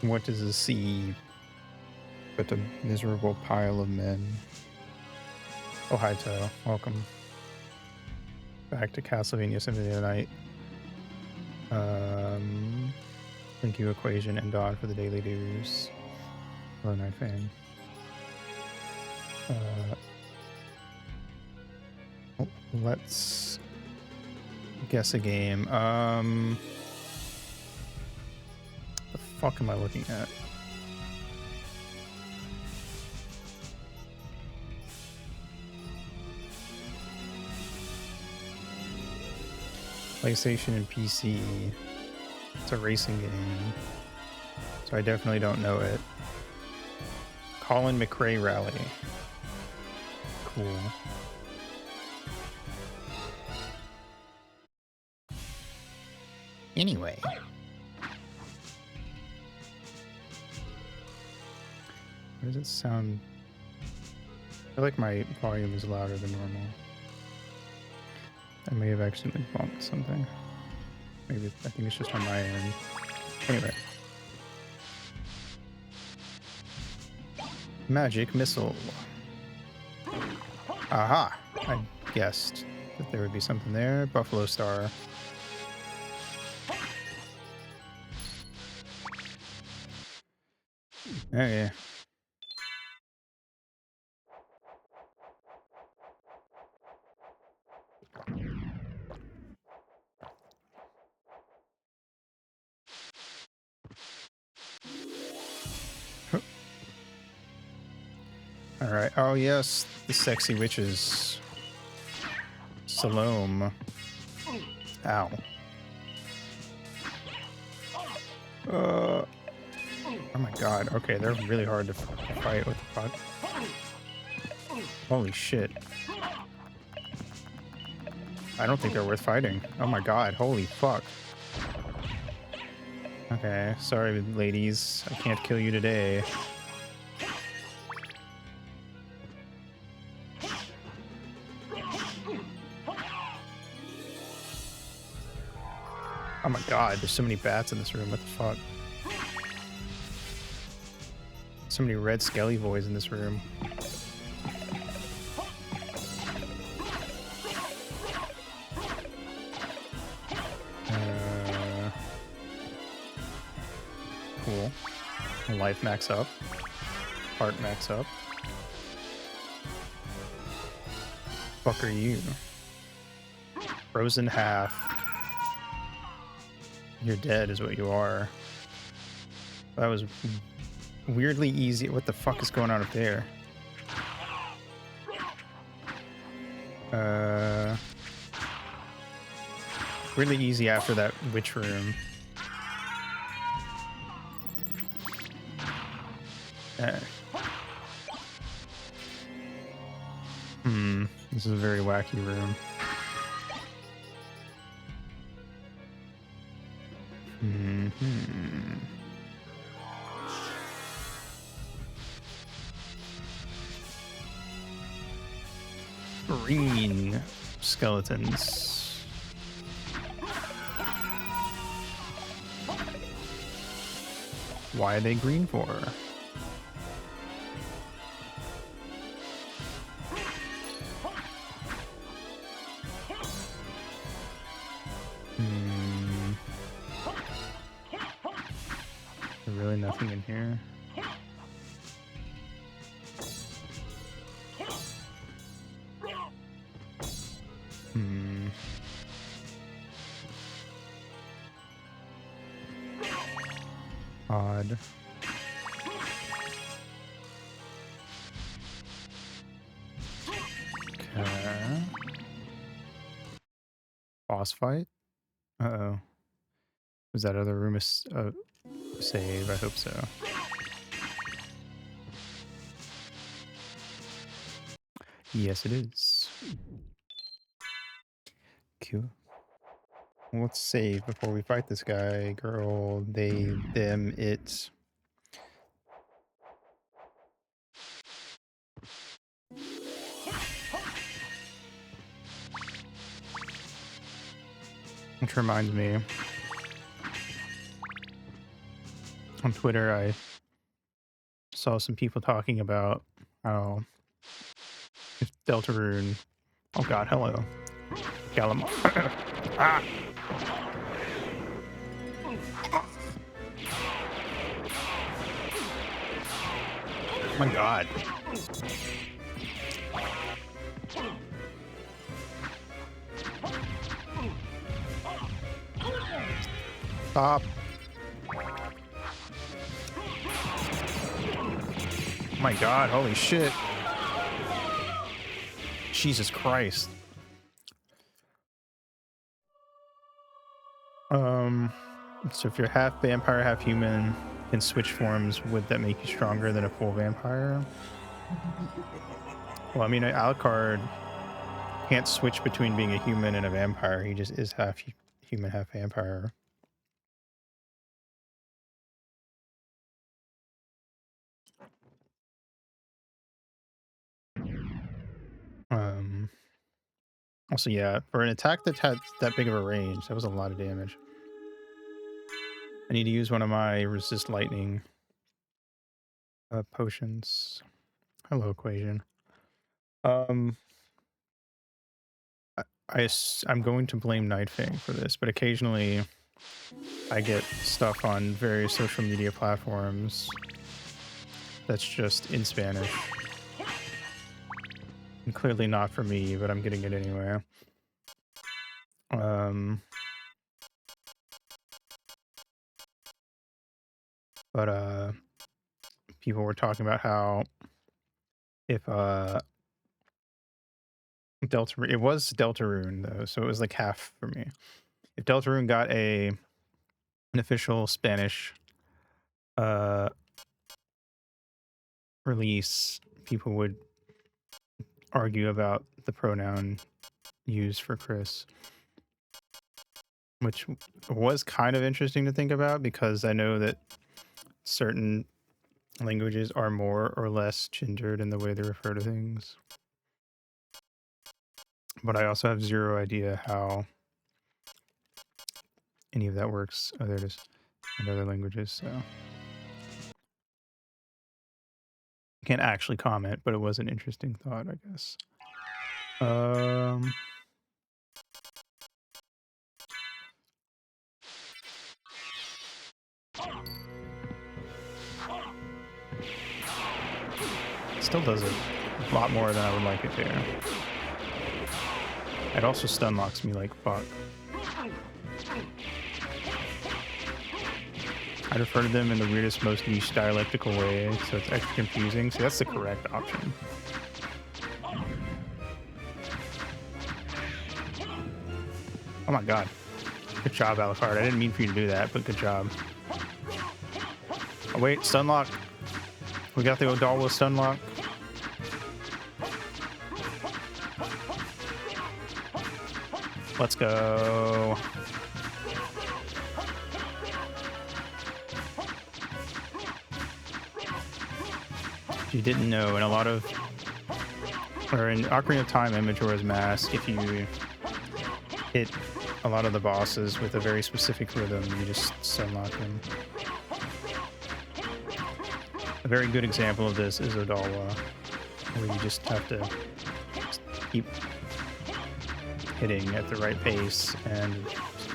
What does it see but a miserable pile of men? Oh, hi, Toe. Welcome back to Castlevania Symphony of the Night. Thank you, Equation and Dodd, for the daily dues. Hello, Night Fan. Let's guess a game. The fuck am I looking at? PlayStation and PC. It's a racing game, so I definitely don't know it. Colin McRae Rally. Cool. Anyway. Where does it sound? I feel like my volume is louder than normal. I may have accidentally bumped something. Maybe, I think it's just on my end. Anyway. Magic missile. Aha! I guessed that there would be something there. Buffalo Star. Okay. Alright. Oh, yes. The sexy witches. Salome. Ow. Oh my god. Okay, they're really hard to fight. What the fuck? Holy shit. I don't think they're worth fighting. Oh my god. Holy fuck. Okay. Sorry, ladies. I can't kill you today. Oh my god, there's so many bats in this room. What the fuck? So many red skelly boys in this room. Cool. Life max up. Heart max up. Fuck are you? Frozen half. You're dead is what you are. That was weirdly easy. What the fuck is going on up there? Really easy after that witch room. This is a very wacky room. Green skeletons. Why are they green for? There's really nothing in here. Odd. Okay. Boss fight? Uh-oh. Was that other room a save? I hope so. Yes, it is. Cool. Let's save before we fight this guy, girl, they, them, it. Which reminds me, On Twitter, I saw some people talking about how if Deltarune. Oh god, hello. Galamar. Ah! Oh my god. Stop. Oh my god, holy shit. Jesus Christ. So if you're half vampire, half human, can switch forms, would that make you stronger than a full vampire? Well, I mean, Alucard can't switch between being a human and a vampire. He just is half human, half vampire. Also, yeah, for an attack that had that big of a range, that was a lot of damage. I need to use one of my resist lightning potions. Hello, equation. I'm going to blame Nightfang for this, but occasionally I get stuff on various social media platforms that's just in Spanish. And clearly not for me, but I'm getting it anyway. But people were talking about how if it was Deltarune though, so it was like half for me. If Deltarune got an official Spanish release, people would argue about the pronoun used for Chris, which was kind of interesting to think about because I know that certain languages are more or less gendered in the way they refer to things. But I also have zero idea how any of that works. Oh, there it is. In other languages, so I can't actually comment, but it was an interesting thought, I guess. Still does it a lot more than I would like it to. It also stun locks me like fuck. I refer to them in the weirdest, most niche dialectical way, so it's extra confusing. See, that's the correct option. Oh my god. Good job, Alucard. I didn't mean for you to do that, but good job. Oh wait, stun lock. We got the Odalwa stun lock. Let's go. If you didn't know, in a lot of, or in Ocarina of Time and Majora's Mask, if you hit a lot of the bosses with a very specific rhythm, you just stun lock them. A very good example of this is Odalwa, where you just have to keep hitting at the right pace, and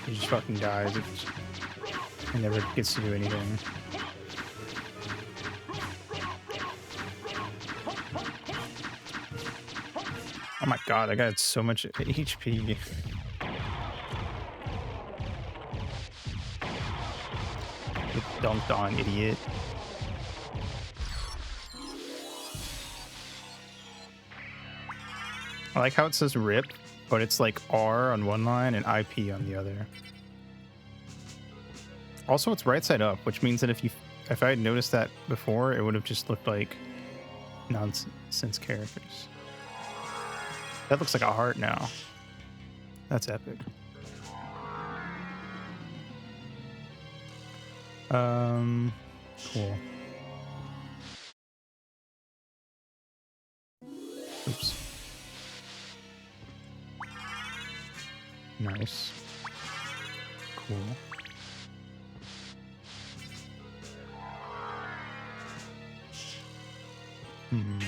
he just fucking dies. It never gets to do anything. Oh my god, I got so much HP. Get dunked on, idiot. I like how it says RIP, but it's like R on one line and IP on the other. Also, it's right side up, which means that if I had noticed that before, it would have just looked like nonsense characters. That looks like a heart now. That's epic. Cool. Oops. Nice. Cool. Hmm.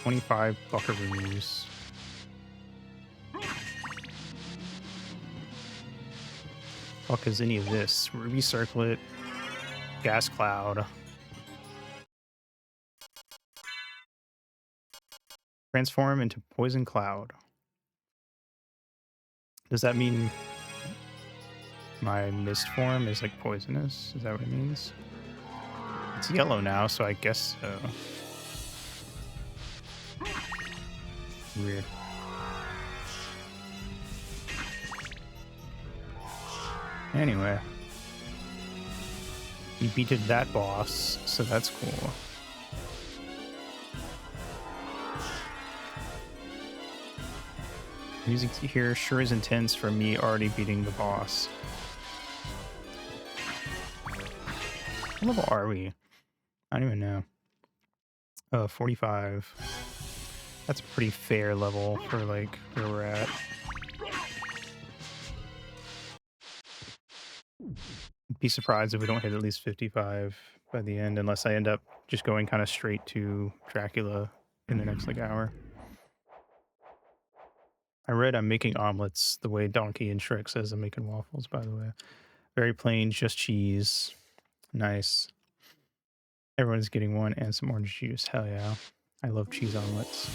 25 buckaroos. Fuck is any of this? Ruby circlet, gas cloud, transform into poison cloud. Does that mean my mist form is like poisonous? Is that what it means? It's yellow now, so I guess so. Weird. Anyway, we beated that boss, so that's cool. Music here sure is intense for me already beating the boss. What level are we? I don't even know. 45. That's a pretty fair level for like where we're at. Be surprised if we don't hit at least 55 by the end, unless I end up just going kind of straight to Dracula in the next like hour. I read I'm making omelets the way Donkey and Shrek says I'm making waffles, by the way. Very plain, just cheese. Nice. Everyone's getting one and some orange juice. Hell yeah. I love cheese omelets.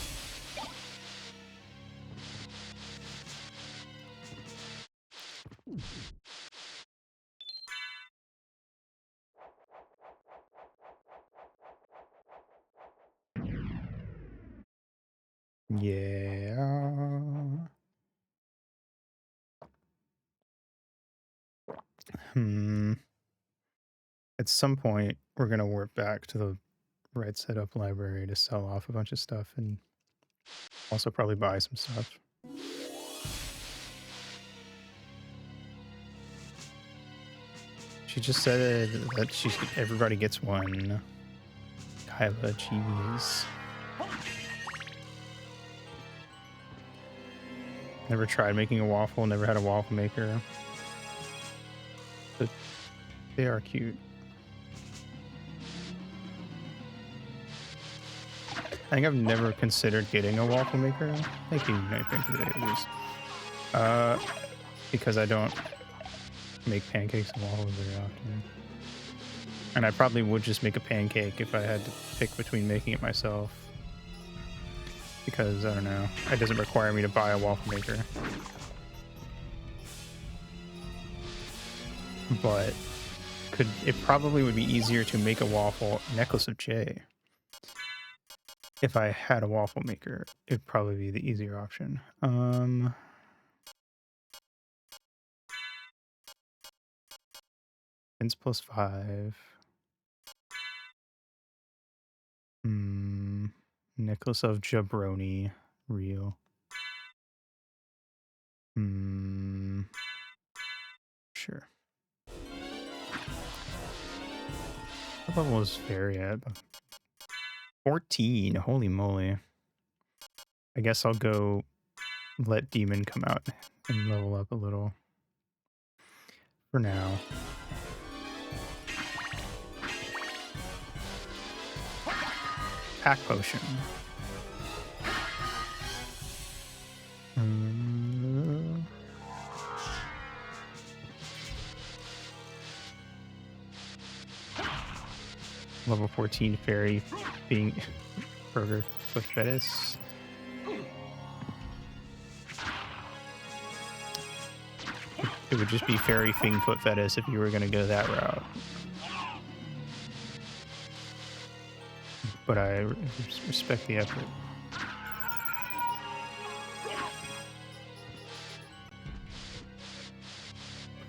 Yeah. At some point, we're going to warp back to the right setup library to sell off a bunch of stuff and also probably buy some stuff. She just said that everybody gets one. Kyla, cheese. Never tried making a waffle, never had a waffle maker. But they are cute. I think I've never considered getting a waffle maker. Thank you, Nightfang, for the dailies. Because I don't make pancakes and waffles very often. And I probably would just make a pancake if I had to pick between making it myself. Because, I don't know, it doesn't require me to buy a waffle maker. But it probably would be easier to make a waffle necklace of J. If I had a waffle maker, it'd probably be the easier option. Pins plus 5. Necklace of Jabroni. Real. Sure. What level is Fairy at? 14. Holy moly. I guess I'll go let Demon come out and level up a little. For now. Pack potion. Level 14 fairy being burger with Fetish. It would just be fairy Fing Foot Fetish if you were going to go that route. But I respect the effort.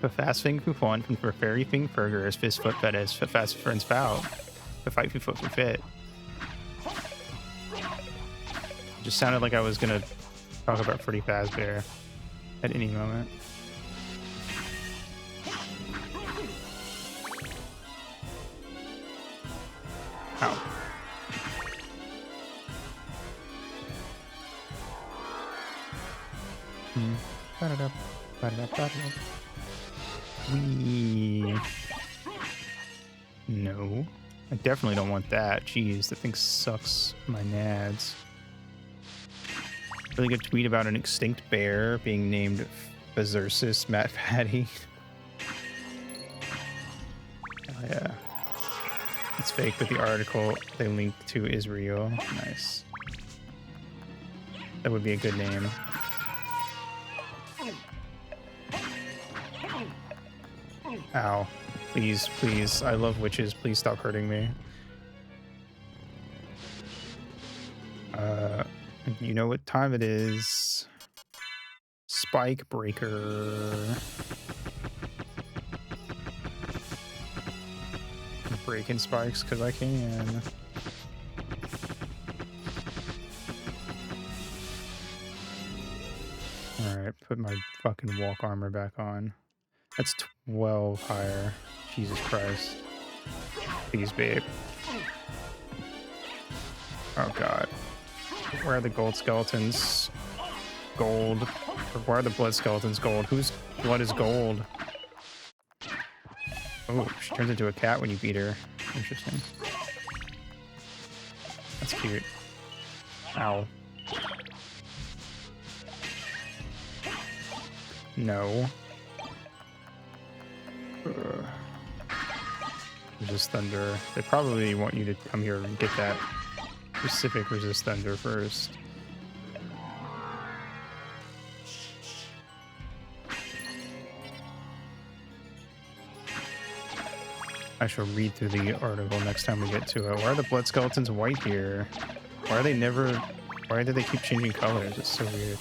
The fast Fing Fufon for fairy Fing Burger is Fist Foot Fetish. Fast Friends Foul. The fight Foot for Fit. Just sounded like I was going to talk about Freddy Fazbear at any moment. Ow. Wee. No. I definitely don't want that. Jeez, that thing sucks my nads. Really good tweet about an extinct bear being named Bazursus Matt Patty. Oh, yeah. It's fake, but the article they link to is real. Nice. That would be a good name. Ow. Please, please. I love witches. Please stop hurting me. You know what time it is. Spike breaker. I'm breaking spikes because I can. Alright, put my fucking walk armor back on. That's 12 higher. Jesus Christ. Please, babe. Oh god. Where are the gold skeletons? Gold. Or why are the blood skeletons gold? Whose blood is gold? Oh, she turns into a cat when you beat her. Interesting. That's cute. Ow. No. Ugh. Resist thunder. They probably want you to come here and get that specific resist thunder first. I shall read through the article next time we get to it. Why are the blood skeletons white here? Why are they never... Why do they keep changing colors? It's so weird.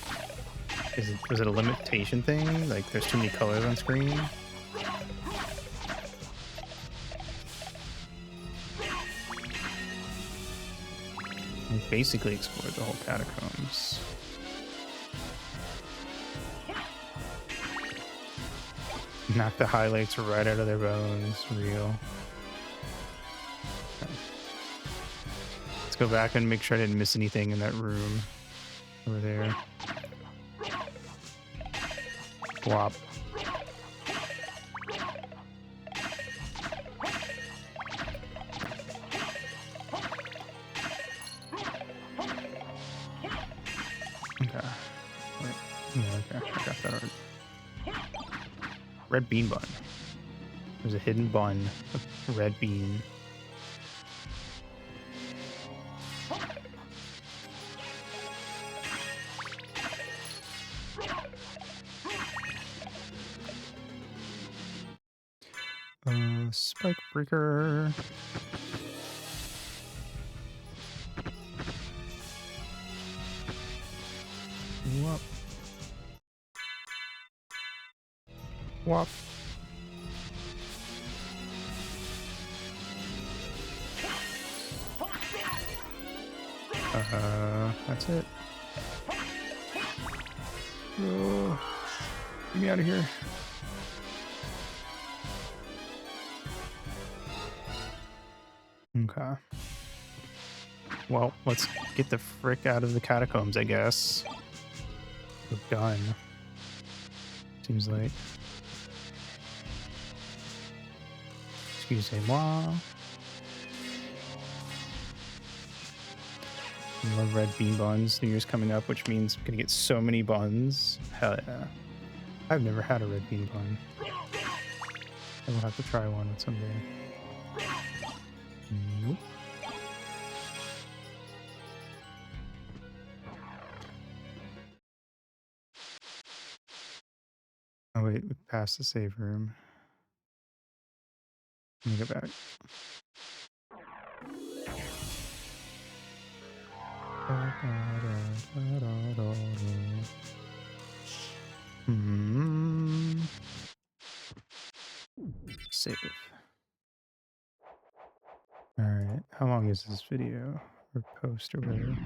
Was it a limitation thing? Like, there's too many colors on screen? We basically explored the whole catacombs. Knock the highlights right out of their bones. Real. Okay. Let's go back and make sure I didn't miss anything in that room. Over there. Wop. Okay. Wait. Yeah, okay. I got that already. Red bean bun. There's a hidden bun of red bean. Spike breaker. Wop. Wop. That's it. Oh, get me out of here. Okay. Well, let's get the frick out of the catacombs, I guess. We're done. Seems like. Excusez-moi. I love red bean buns. New Year's coming up, which means I'm gonna get so many buns. Hell yeah. I've never had a red bean bun. I will have to try one someday. Nope. Oh wait, we passed the save room. Let me go back. Save. Alright, how long is this video? Or post or whatever?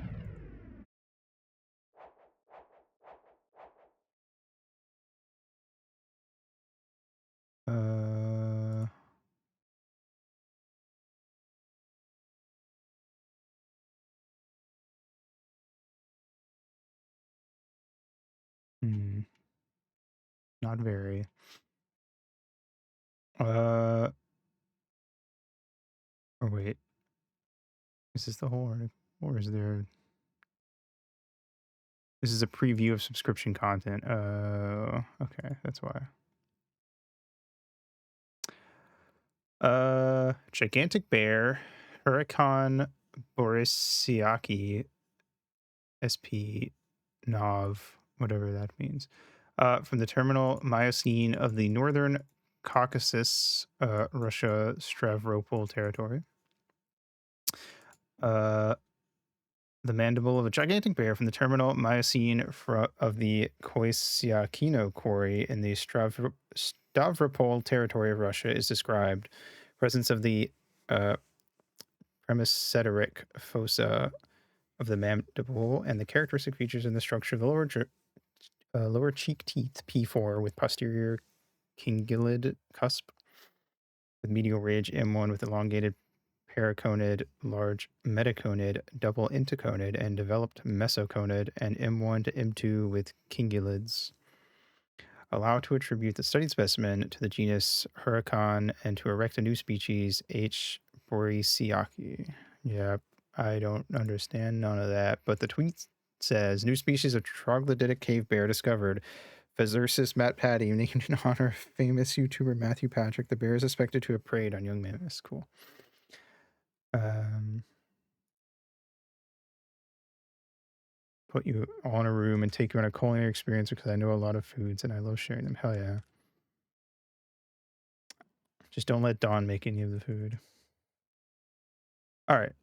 Not very. Or wait, is this the whole article? Or is there... This is a preview of subscription content. Okay, that's why. Gigantic bear, Huracan Borisiaki, SP Nov, whatever that means. From the terminal Miocene of the Northern Caucasus, Russia, Stavropol territory. The mandible of a gigantic bear from the terminal Miocene of the Koisiakino quarry in the Stavropol territory of Russia is described. Presence of the Premiceteric fossa of the mandible and the characteristic features in the structure of the lower cheek teeth P4 with posterior cingulate cusp with medial ridge M1 with elongated paraconid, large metaconid, double interconid, and developed mesoconid, and M1 to M2 with cingulates. Allow to attribute the studied specimen to the genus Huracan and to erect a new species, H. borisiaki. Yeah, I don't understand none of that, but the tweet says, new species of troglodytic cave bear discovered. Phasersis matpati, named in honor of famous YouTuber Matthew Patrick. The bear is suspected to have preyed on young mammoths. Cool. Put you all in a room and take you on a culinary experience because I know a lot of foods and I love sharing them. Hell yeah. Just don't let Dawn make any of the food. All right.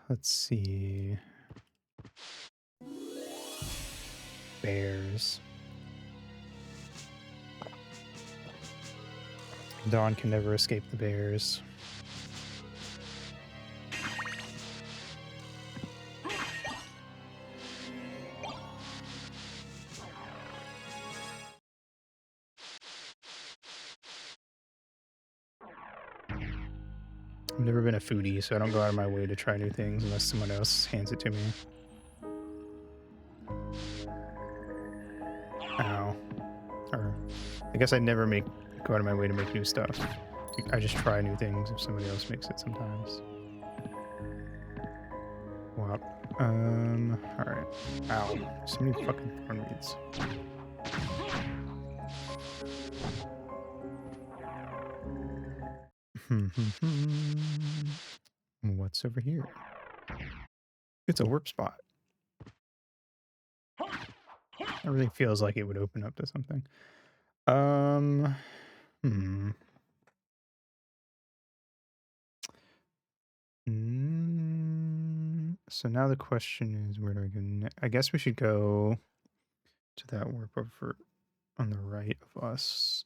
Let's see. Bears. Dawn can never escape the bears. I've never been a foodie, so I don't go out of my way to try new things unless someone else hands it to me. Ow. Or, I guess I never go out of my way to make new stuff. I just try new things if somebody else makes it sometimes. Wow. Alright. Ow. So many fucking corn reeds. What's over here? It's a warp spot. Everything feels like it would open up to something. So now the question is, where do I go next? I guess we should go to that warp over on the right of us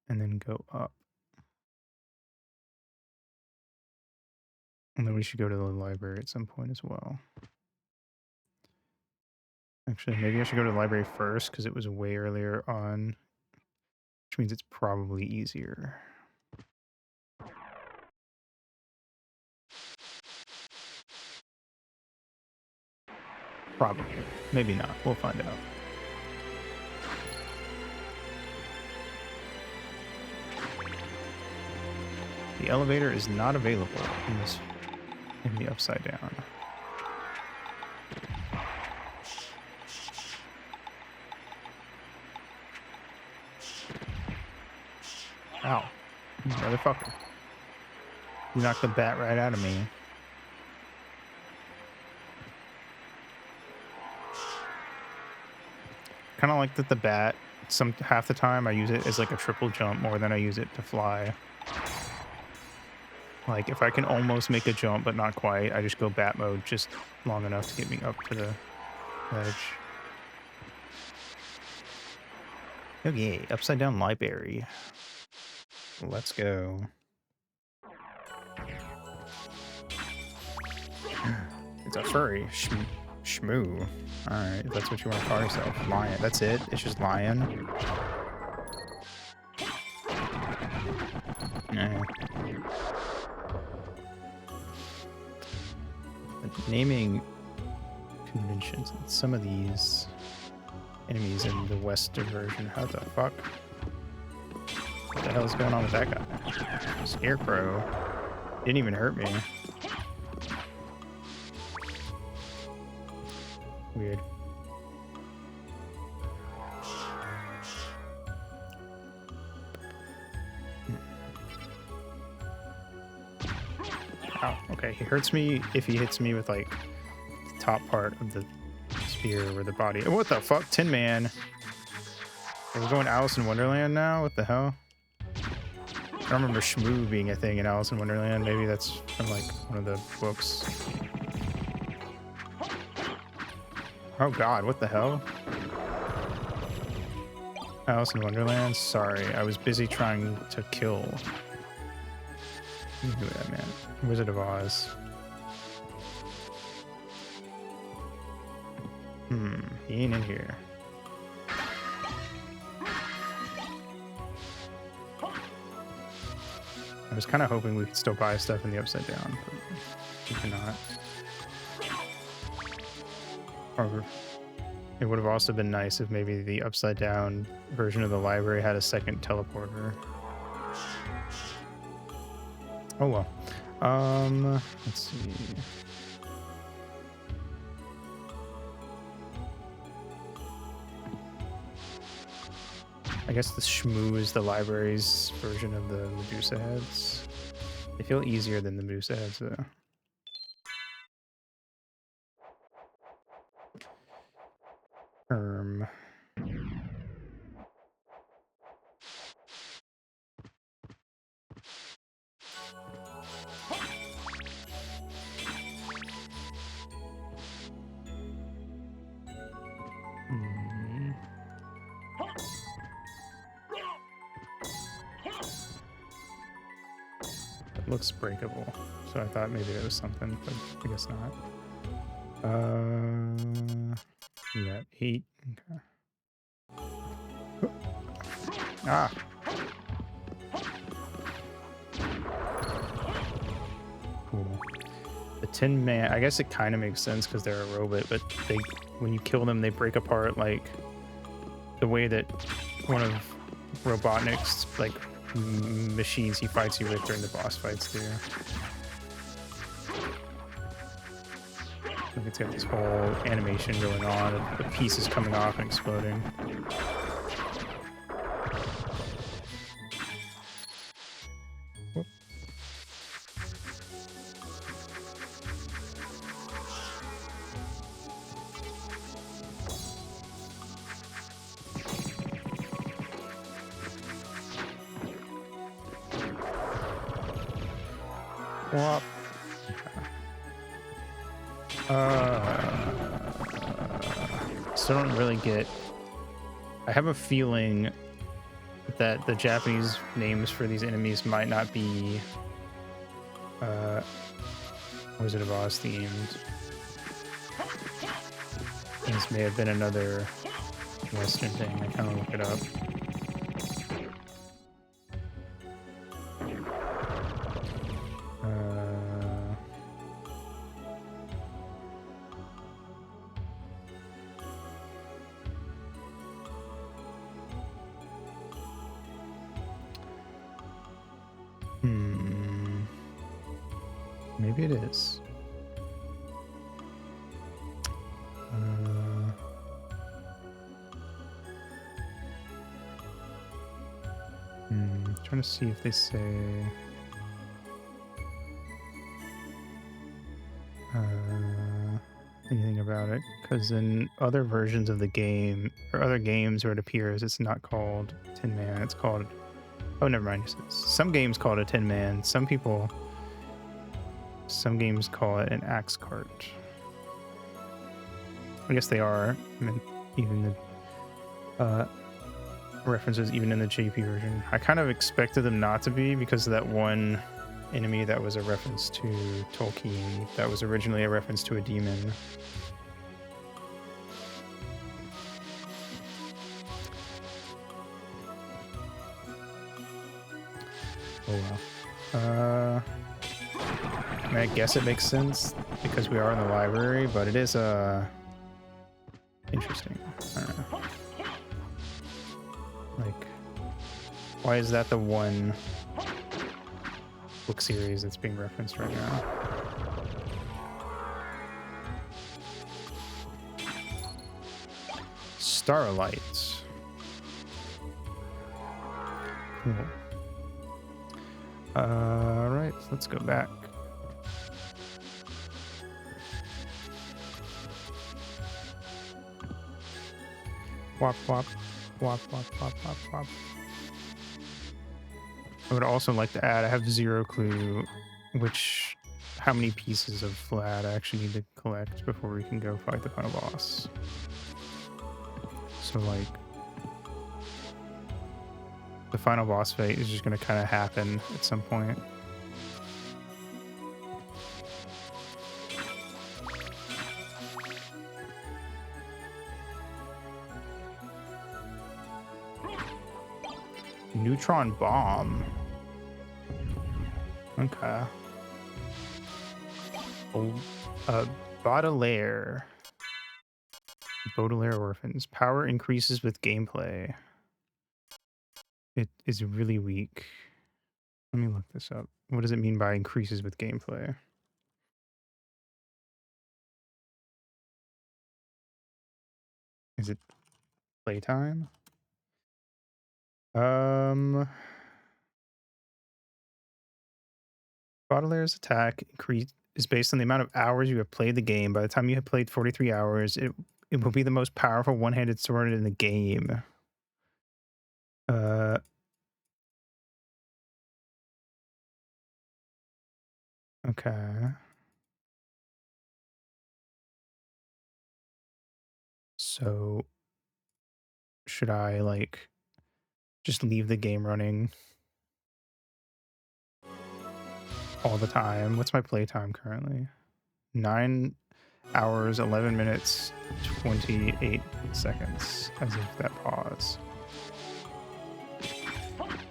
and then go up. And then we should go to the library at some point as well. Actually, maybe I should go to the library first because it was way earlier on, which means it's probably easier. Probably. Maybe not. We'll find out. The elevator is not available in the upside down. Ow. Motherfucker. You knocked the bat right out of me. Kind of like that the bat, half the time I use it as like a triple jump more than I use it to fly. Like if I can almost make a jump but not quite, I just go bat mode just long enough to get me up to the ledge. Oh yeah, upside down library. Let's go. It's a furry shmoo. Alright, if that's what you want to call yourself. Lion. That's it? It's just lion? Nah. Naming conventions. Some of these enemies in the Western version. How the fuck? What the hell is going on with that guy? Scarecrow. Didn't even hurt me. Weird. Oh, okay. He hurts me if he hits me with like the top part of the spear or the body. Oh, what the fuck? Tin Man. Are we going Alice in Wonderland now? What the hell? I don't remember Shmoo being a thing in Alice in Wonderland. Maybe that's from like one of the books. Oh god, what the hell? Alice in Wonderland? Sorry, I was busy trying to kill. Who knew that, man? Wizard of Oz. He ain't in here. I was kind of hoping we could still buy stuff in the Upside Down, but we cannot. Or it would have also been nice if maybe the Upside Down version of the library had a second teleporter. Oh well. Let's see. I guess the Shmoo is the library's version of the Medusa heads. They feel easier than the Medusa heads, though. It looks breakable, so I thought maybe it was something, but I guess not. We got 8. Okay. Ah. Cool. The Tin Man, I guess it kind of makes sense because they're a robot, but they, when you kill them, they break apart like the way that one of Robotnik's like machines he fights you with during the boss fights do. Like it's got this whole animation going on of the pieces coming off and exploding. Whoop. Whoop. Still don't really get. I have a feeling that the Japanese names for these enemies might not be Wizard of Oz themed. This may have been another Western thing. I kind of look it up. Maybe it is. Trying to see if they say anything about it, because in other versions of the game or other games where it appears, it's not called Tin Man. It's called, oh, never mind. Some games call it a Tin Man. Some games call it an axe cart. I guess they are. I mean, even the references, even in the JP version. I kind of expected them not to be because of that one enemy that was a reference to Tolkien. That was originally a reference to a demon. Oh well. I mean, I guess it makes sense because we are in the library, but it is interesting. I don't know. Like, why is that the one book series that's being referenced right now. Starlight. Cool. All right, let's go back. Wop, wop, wop, wop, wop, wop, wop. I would also like to add, I have zero clue how many pieces of flat I actually need to collect before we can go fight the final boss. So like, the final boss fight is just going to kind of happen at some point. Neutron bomb. Okay. Oh, Baudelaire. Baudelaire Orphans. Power increases with gameplay. It is really weak. Let me look this up. What does it mean by increases with gameplay? Is it playtime? Baudelaire's attack increase is based on the amount of hours you have played the game. By the time you have played 43 hours, it will be the most powerful one-handed sword in the game. Okay. So should I like just leave the game running all the time? What's my playtime currently? 9 hours, 11 minutes, 28 seconds as of that pause.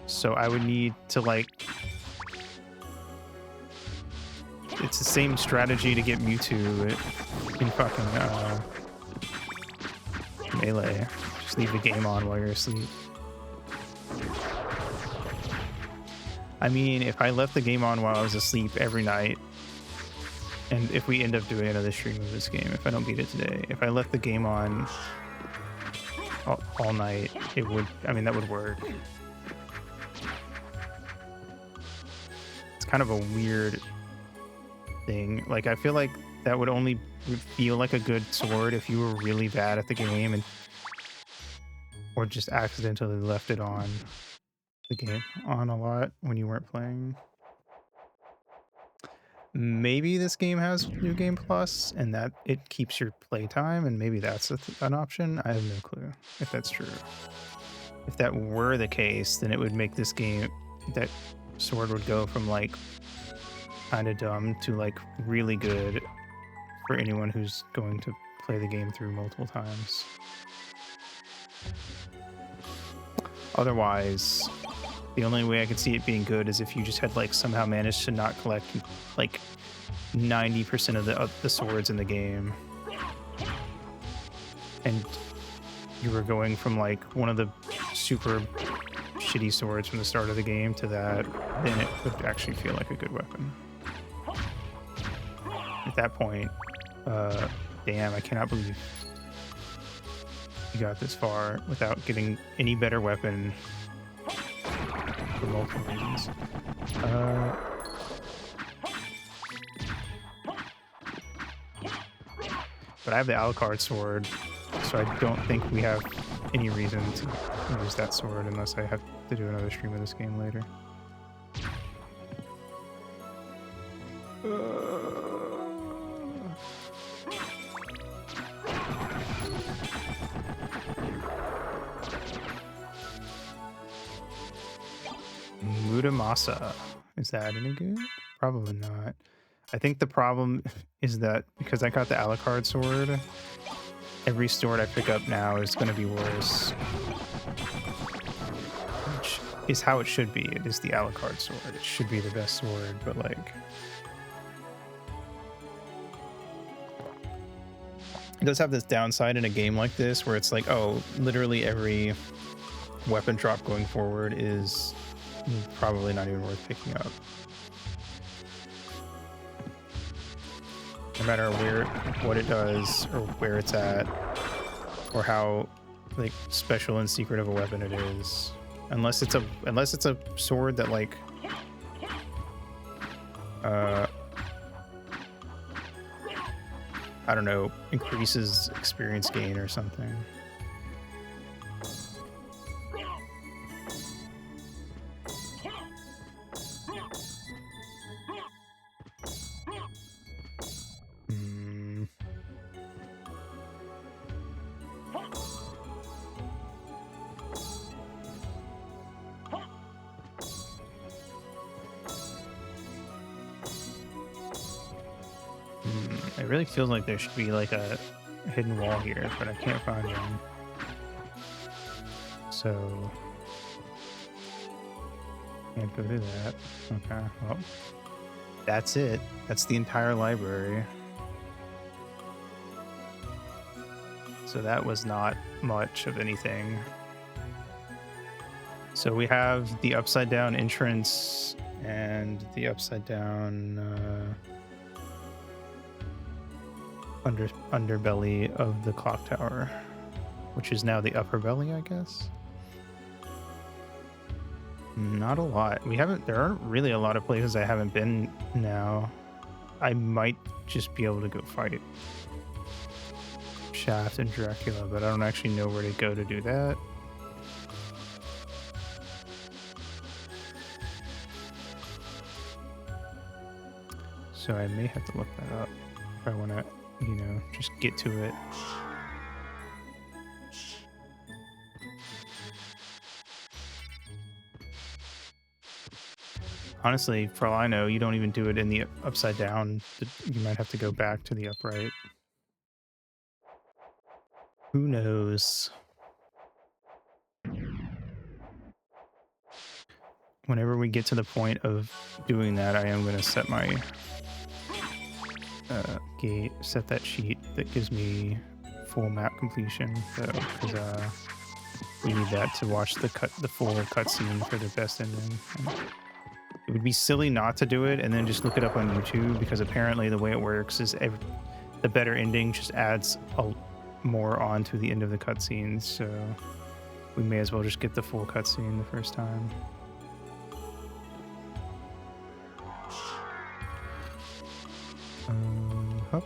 So I would need to like... It's the same strategy to get Mewtwo in fucking Melee. Just leave the game on while you're asleep. I mean, if I left the game on while I was asleep every night, and if we end up doing another stream of this game, if I don't beat it today, if I left the game on all night, it would, I mean, that would work. It's kind of a weird thing. Like, I feel like that would only feel like a good sword if you were really bad at the game and or just accidentally left it on the game on a lot when you weren't playing. Maybe this game has New Game Plus and that it keeps your playtime, and maybe that's an option. I have no clue if that's true. If that were the case, then it would make this game, that sword would go from like kind of dumb to like really good for anyone who's going to play the game through multiple times. Otherwise, the only way I could see it being good is if you just had like somehow managed to not collect like 90% of the swords in the game, and you were going from like one of the super shitty swords from the start of the game to that, then it would actually feel like a good weapon. At that point, damn, I cannot believe you got this far without getting any better weapon for multiple reasons. But I have the Alucard sword, so I don't think we have any reason to use that sword unless I have to do another stream of this game later. Muramasa. Is that any good? Probably not. I think the problem is that because I got the Alucard sword, every sword I pick up now is going to be worse. Which is how it should be. It is the Alucard sword. It should be the best sword, but like... It does have this downside in a game like this where it's like, oh, literally every weapon drop going forward is probably not even worth picking up. no matter what it does or where it's at, or how like special and secret of a weapon it is, unless it's a sword that like I don't know, increases experience gain or something. It really feels like there should be like a hidden wall here, but I can't find one. So can't go do that. Okay, well, that's it. That's the entire library. So that was not much of anything. So we have the upside down entrance and the upside down underbelly of the clock tower, which is now the upper belly, I guess. Not a lot. There aren't really a lot of places I haven't been now. I might just be able to go fight Shaft and Dracula, but I don't actually know where to go to do that. So I may have to look that up if I want to, you know, just get to it. Honestly, for all I know, you don't even do it in the upside down. You might have to go back to the upright. Who knows? Whenever we get to the point of doing that, I am going to set my gate, set that sheet that gives me full map completion, though, because we need that to watch the full cutscene for the best ending. It would be silly not to do it and then just look it up on YouTube, because apparently the way it works is the better ending just adds more on to the end of the cutscene, so we may as well just get the full cutscene the first time. Hop.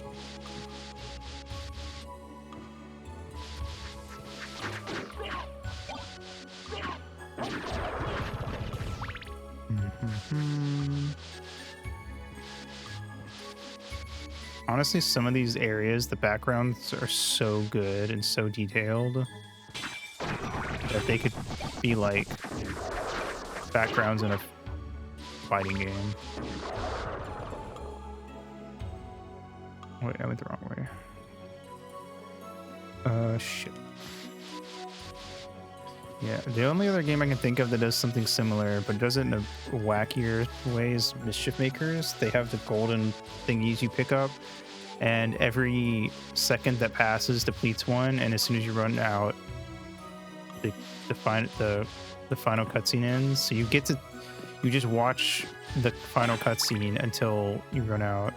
Honestly, some of these areas, the backgrounds are so good and so detailed that they could be like backgrounds in a fighting game. Wait, I went the wrong way. Shit. Yeah, the only other game I can think of that does something similar, but does it in a wackier way, is Mischief Makers. They have the golden thingies you pick up, and every second that passes depletes one, and as soon as you run out, the final cutscene ends. So you just watch the final cutscene until you run out,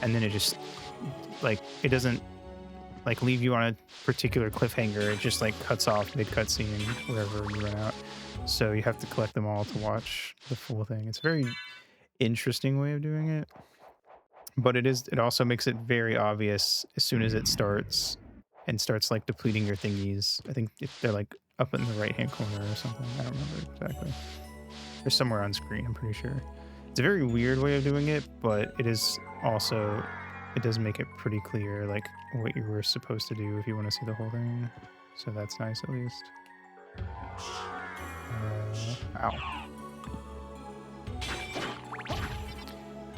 and then it just it doesn't leave you on a particular cliffhanger. It just cuts off mid cutscene wherever you run out. So you have to collect them all to watch the full thing. It's a very interesting way of doing it, but it also makes it very obvious as soon as it starts and starts depleting your thingies. I think they're up in the right hand corner or something. I don't remember exactly. They're somewhere on screen, I'm pretty sure. It's a very weird way of doing it, but it does make it pretty clear what you were supposed to do if you want to see the whole thing. So that's nice, at least. Ow.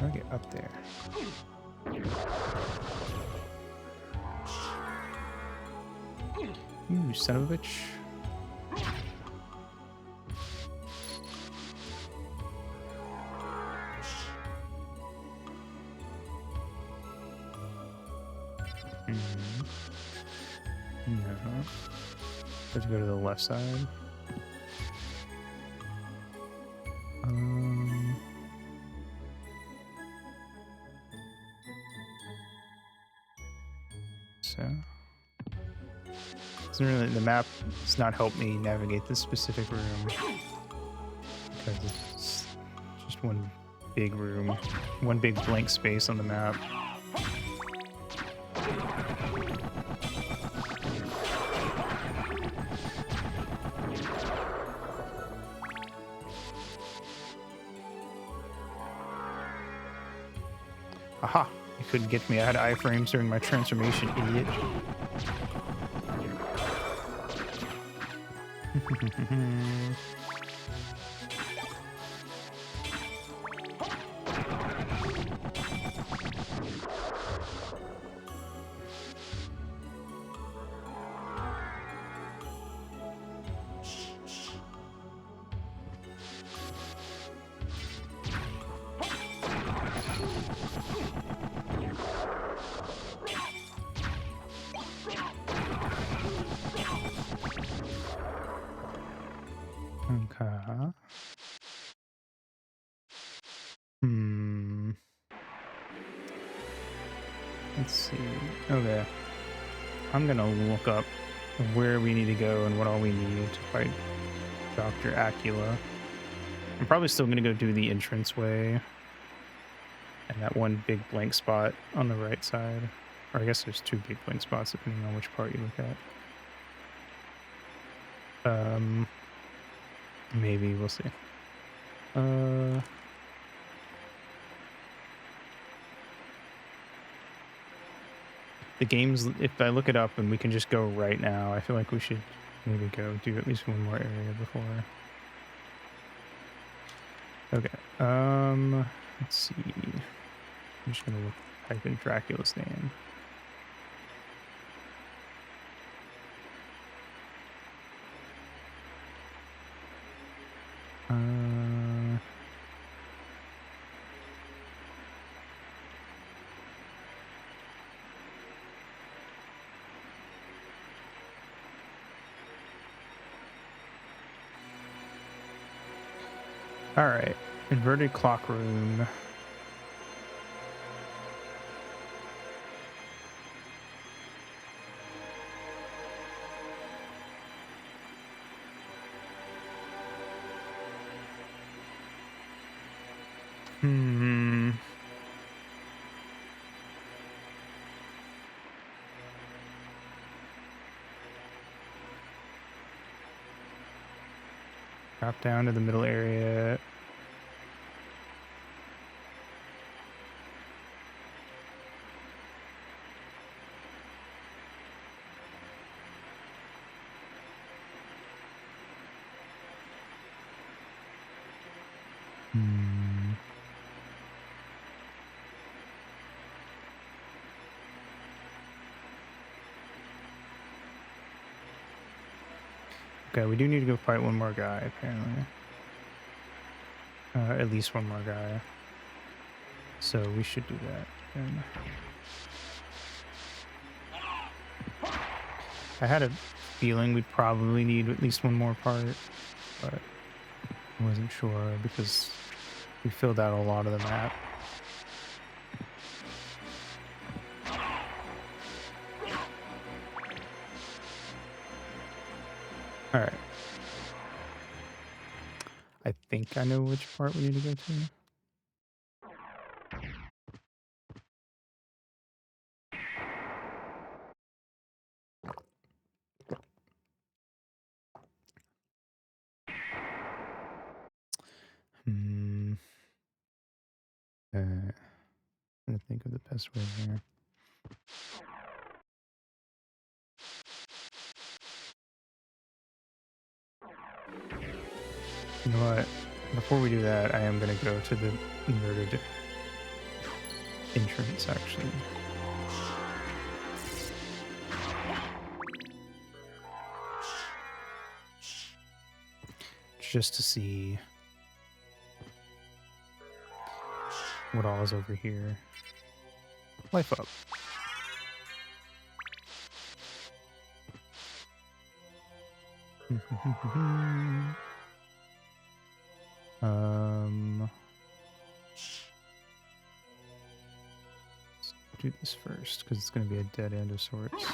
How do I get up there? You son of a bitch. No. Let's go to the left side. Doesn't really, the map does not help me navigate this specific room because it's just one big room, one big blank space on the map. Aha! You couldn't get me. I had iframes during my transformation, idiot. Okay. Let's see. Okay. I'm gonna look up where we need to go and what all we need to fight Dr. Acula. I'm probably still gonna go do the entranceway and that one big blank spot on the right side. Or I guess there's two big blank spots depending on which part you look at. Maybe we'll see. The game's, if I look it up and we can just go right now, I feel like we should maybe go do at least one more area before. Okay, let's see. I'm just gonna type in Dracula's name. All right, inverted clock room. Drop down to the middle area. Okay, we do need to go fight one more guy, apparently. At least one more guy. So we should do that. Then. I had a feeling we'd probably need at least one more part, but I wasn't sure because we filled out a lot of the map. All right. I think I know which part we need to go to. I'm trying to think of the best way here. You know what? Before we do that, I am going to go to the inverted entrance, actually. Just to see what all is over here. Life up. Let's do this first because it's going to be a dead end of sorts.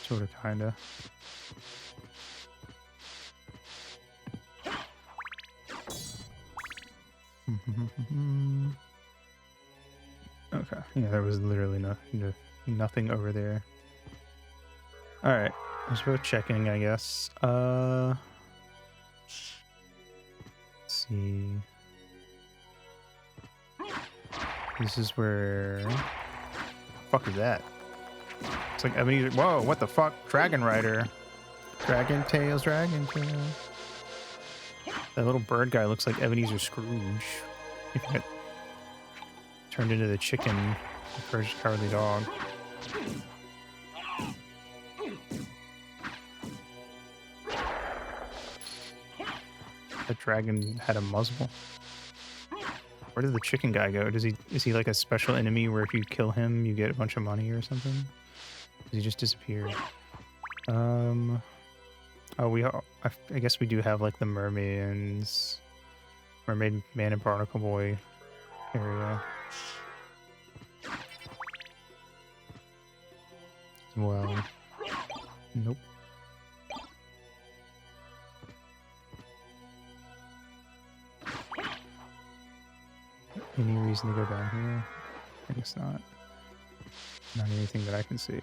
Sort of, kinda. Okay. Yeah, there was literally nothing over there. All right. Let's go checking, I guess. Let's see. This is where. The fuck is that? It's like Ebenezer. Whoa! What the fuck? Dragon Rider. Dragon Tails. Dragon Tails. That little bird guy looks like Ebenezer Scrooge. He got turned into the chicken. The cowardly dog. The dragon had a muzzle. Where did the chicken guy go? Is he like a special enemy where if you kill him you get a bunch of money or something? Does he just disappear? Oh, I guess we do have like the mermaid man and barnacle boy area. Well, nope. Any reason to go down here? I guess not. Not anything that I can see.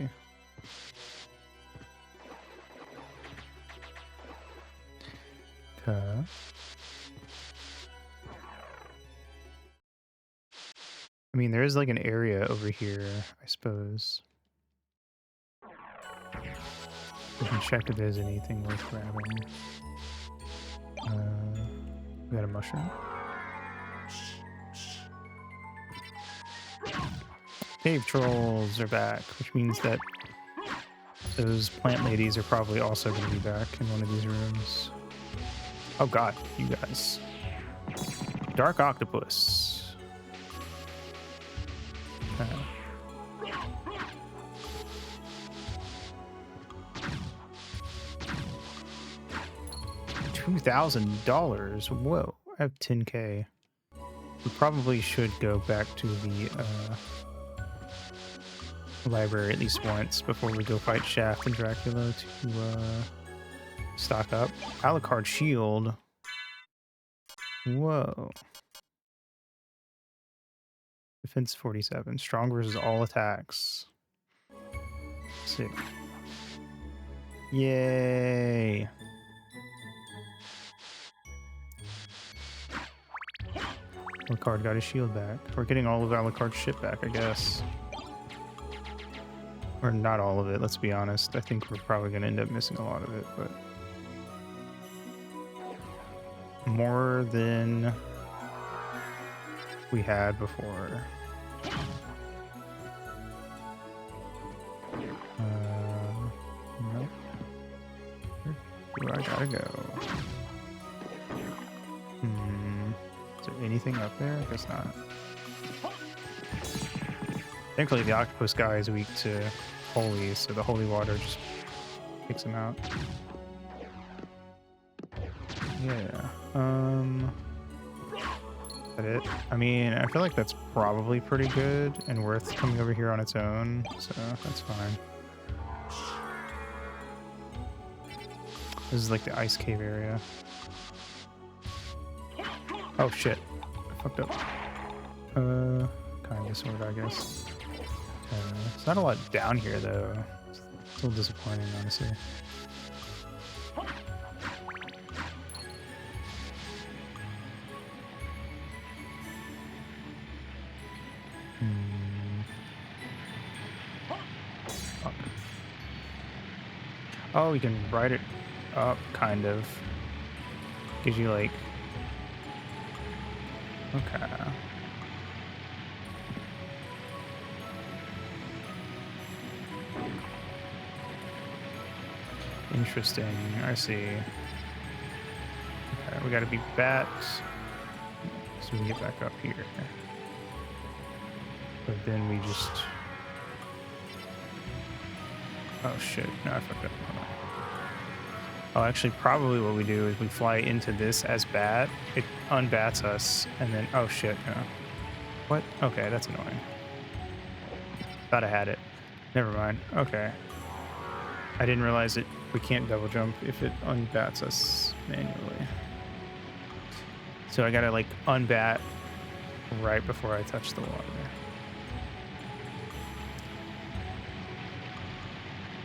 Okay. I mean, there is like an area over here, I suppose. We can check if there's anything worth grabbing. We got a mushroom. Cave trolls are back, which means that those plant ladies are probably also going to be back in one of these rooms. Oh god, you guys. Dark octopus. $2,000. Whoa, I have 10K. We probably should go back to the library at least once before we go fight Shaft and Dracula to stock up. Alucard shield. Whoa. Defense 47. Strong versus all attacks. Sick. Yay. Alucard got his shield back. We're getting all of Alucard's shit back, I guess. Or not all of it, let's be honest. I think we're probably going to end up missing a lot of it, but... more than we had before. Nope. Where do I gotta go? Is there anything up there? I guess not. Thankfully, the octopus guy is weak to holy, so the holy water just kicks him out. Yeah. Is that it? I mean, I feel like that's probably pretty good and worth coming over here on its own, so that's fine. This is like the ice cave area. Oh shit. I fucked up. Kind of, sort of, I guess. It's not a lot down here, though. It's a little disappointing, honestly. Oh, you can ride it up, kind of. Gives you, like... okay. Interesting. I see. Okay, we gotta be bats. So we can get back up here. But then we just... oh shit, no, I fucked up. Oh, actually, probably what we do is we fly into this as bat, it unbats us, and then, oh shit, no. What? Okay, that's annoying. Thought I had it. Never mind. Okay. I didn't realize it. We can't double jump if it unbats us manually. So I gotta like unbat right before I touch the water.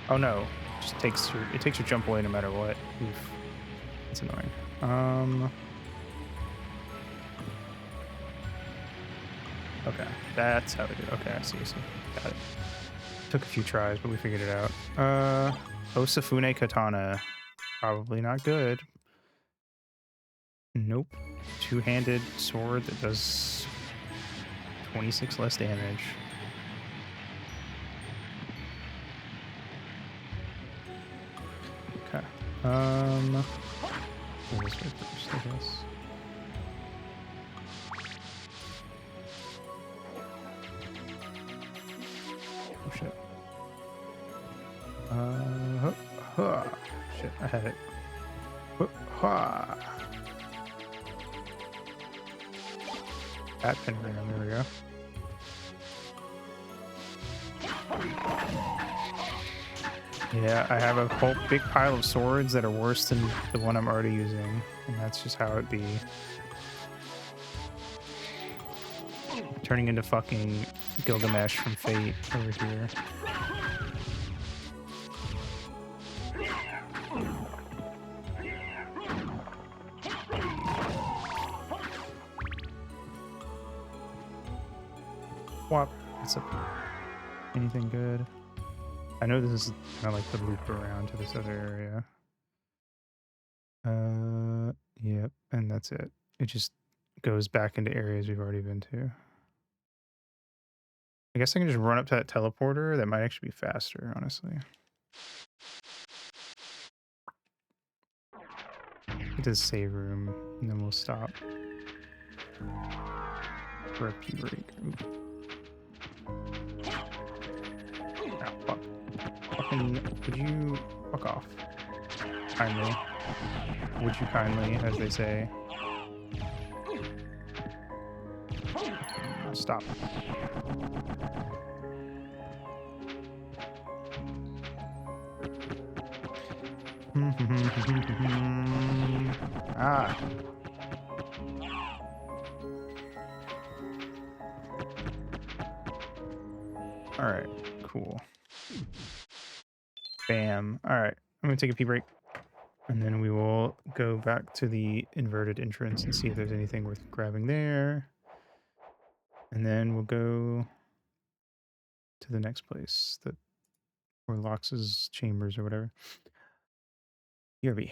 Oh no! It takes your jump away no matter what. Oof. That's annoying. Okay, that's how we do it. Okay, I see. Got it. Took a few tries, but we figured it out. Osafune Katana. Probably not good. Nope. Two-handed sword that does 26 less damage. Okay. Go this way first, I guess. Oh shit. Shit, I had it. That pentagram, there we go. Yeah, I have a whole big pile of swords that are worse than the one I'm already using, and that's just how it be. Turning into fucking Gilgamesh from Fate over here. Whop. What's up here? Anything good? I know this is kind of like the loop around to this other area. Yep, and that's it. It just goes back into areas we've already been to. I guess I can just run up to that teleporter. That might actually be faster, honestly. Get to the save room, and then we'll stop for a pee break. Oh, fuck. Fucking, would you fuck off? Kindly. Would you kindly, as they say. Stop. Ah. All right, cool. Bam. All right, I'm gonna take a pee break, and then we will go back to the inverted entrance and see if there's anything worth grabbing there. And then we'll go to the next place that or Lox's chambers or whatever. BRB.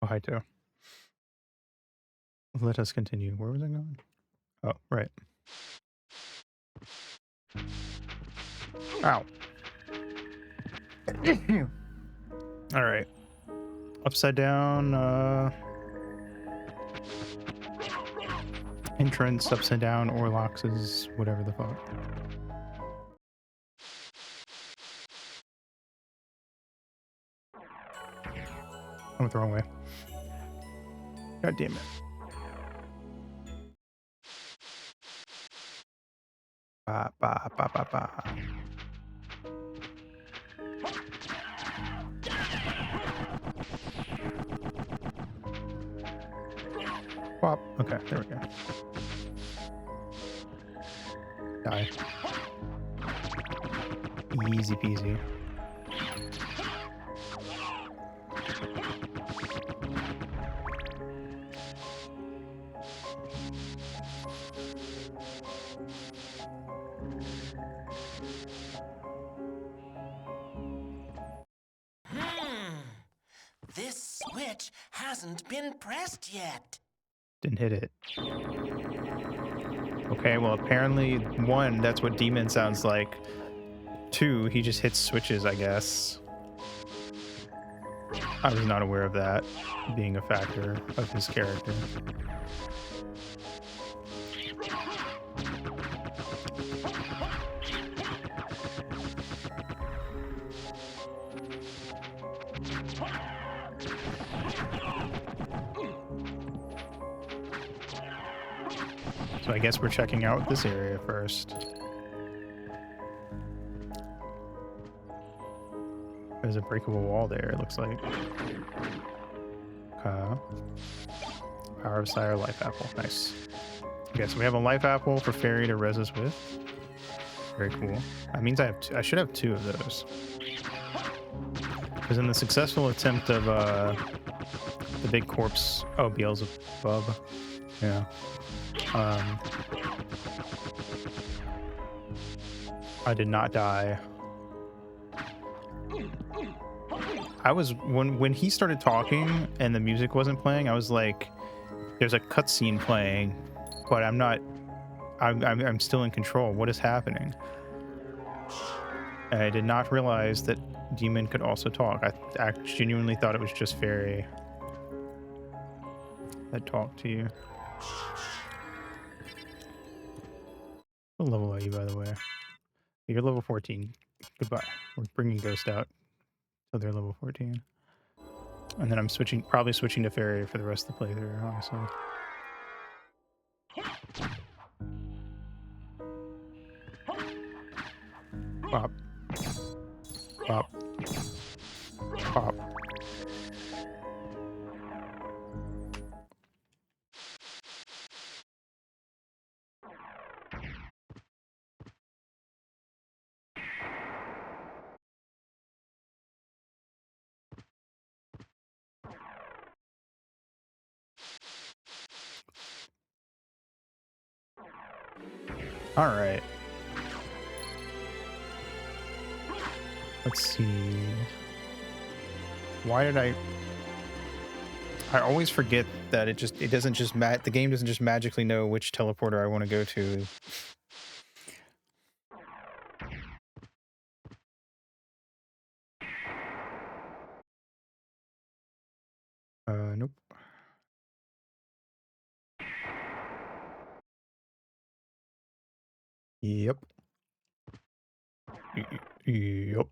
hi, Joe. Let us continue. Where was I going? Oh, right. Ow. All right. Upside down, entrance, upside down, Orloxes, whatever the fuck. I went the wrong way. God damn it. Ba, ba, ba, ba, ba. Pop. Okay, there we go. Die. Easy peasy. This switch hasn't been pressed yet. Didn't hit it. Okay, well, apparently, 1, that's what demon sounds like. 2, he just hits switches, I guess. I was not aware of that being a factor of his character. So I guess we're checking out this area first. There's a breakable wall there, it looks like. Okay. Power of Sire Life Apple. Nice. Okay, so we have a Life Apple for Fairy to res us with. Very cool. That means I should have 2 of those. Because in the successful attempt of the big corpse... Oh, Beelzebub. Yeah. I did not die. I was when he started talking and the music wasn't playing, I was like, there's a cutscene playing, but I'm not. I'm still in control. What is happening? I did not realize that Demon could also talk. I genuinely thought it was just Fairy that talked to you. What level are you, by the way? You're level 14. Goodbye. We're bringing Ghost out till they're level 14. And then I'm probably switching to Fairy for the rest of the playthrough, honestly. Pop. Pop. Pop. All right. Let's see. Why did I always forget that it doesn't just the game doesn't just magically know which teleporter I want to go to. Nope. Yep. Yep.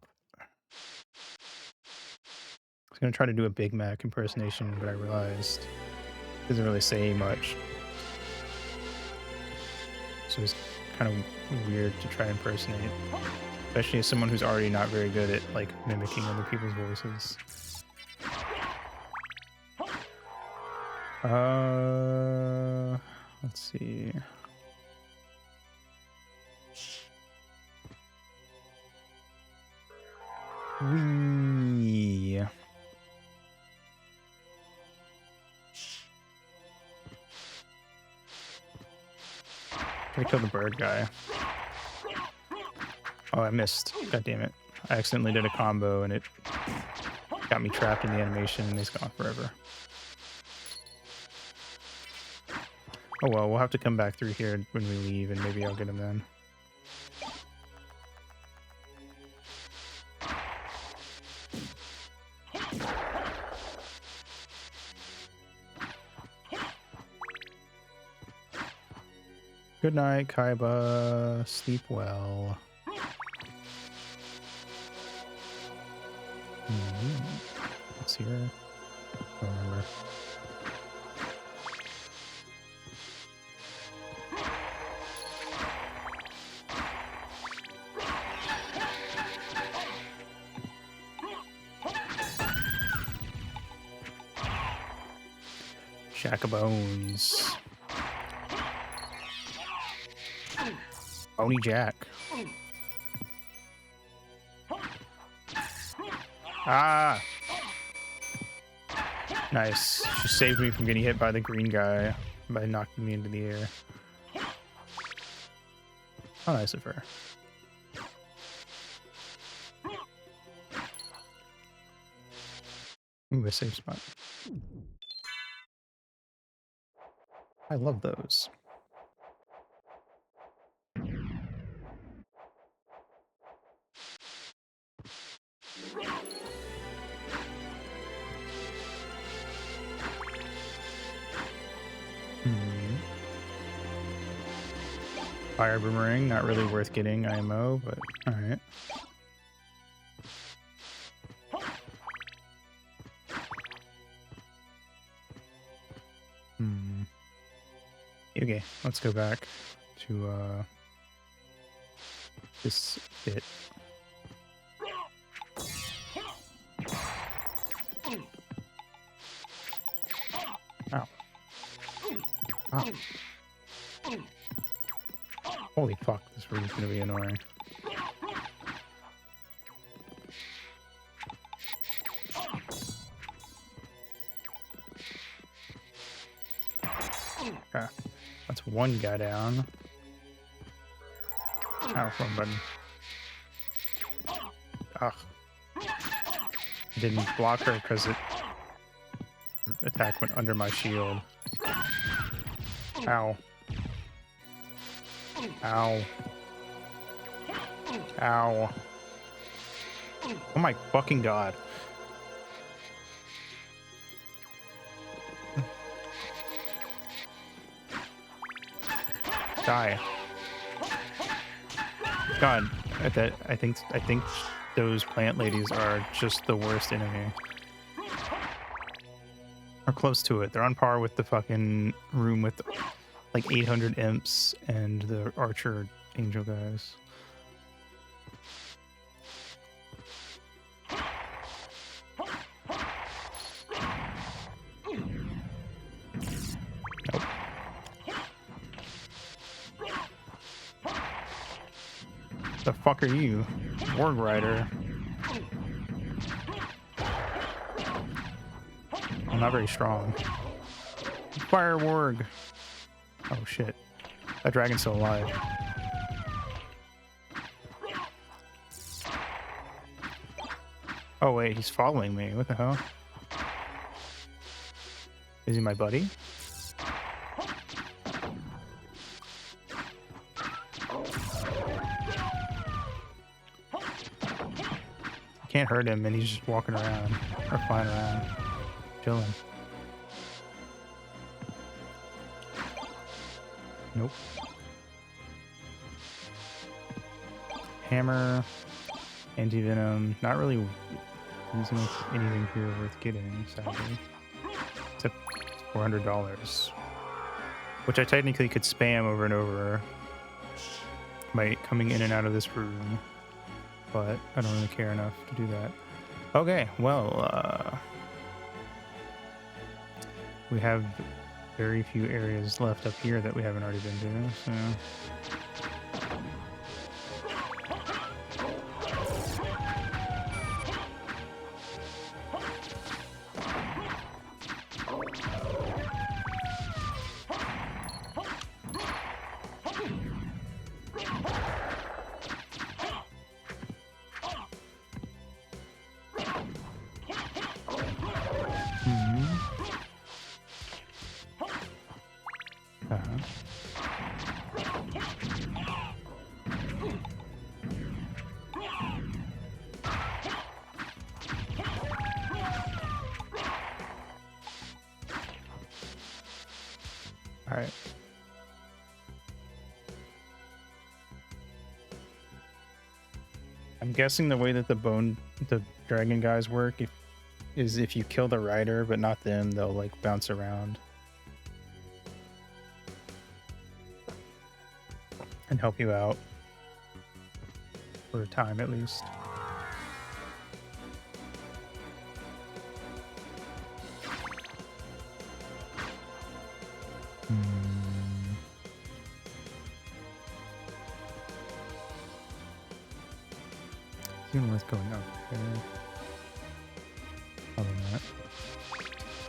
I was gonna try to do a Big Mac impersonation, but I realized it doesn't really say much. So it's kind of weird to try and impersonate, especially as someone who's already not very good at like mimicking other people's voices. Let's see. Wee. Gotta kill the bird guy. Oh, I missed. God damn it. I accidentally did a combo and it Got me trapped in the animation and he's gone forever. Oh well, we'll have to come back through here when we leave and maybe I'll get him then. Good night, Kaiba. Sleep well. What's here? I don't remember. Shack of Bones. Bony Jack. Ah! Nice. She saved me from getting hit by the green guy by knocking me into the air. How nice of her. Ooh, a safe spot. I love those. Fire Boomerang, not really worth getting IMO, but alright. Okay, let's go back to this bit. Ow. Oh. Holy fuck, this room's gonna be annoying. Okay, that's one guy down. Ow, wrong button. Ugh. Didn't block her because it attack went under my shield. Ow. Ow. Ow. Oh my fucking god. Die. God, I think those plant ladies are just the worst enemy. Or close to it. They're on par with the fucking room with like 800 imps and the archer angel guys. Nope. The fuck are you? Warg Rider. I'm not very strong. Fire Warg. Oh shit. That dragon's still alive. Oh wait, he's following me. What the hell? Is he my buddy? Can't hurt him and he's just walking around or flying around, chilling. Nope. Hammer, anti-venom, not really using anything here worth getting, sadly. Except $400, which I technically could spam over and over by coming in and out of this room. But I don't really care enough to do that. Okay, well, we have very few areas left up here that we haven't already been to, so... All right. I'm guessing the way that the dragon guys work is if you kill the rider but not them, they'll like bounce around and help you out for a time at least. Even worth going up there. Probably not.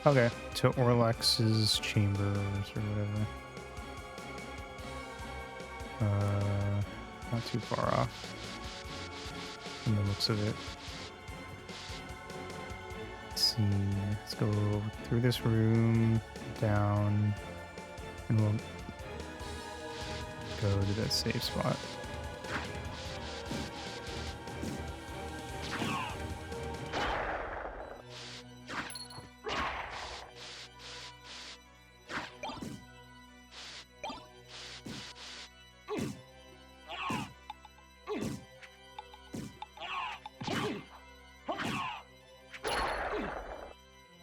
Okay, to Orlex's chambers or whatever. Not too far off from the looks of it. Let's see. Let's go through this room, down, and we'll go to that safe spot.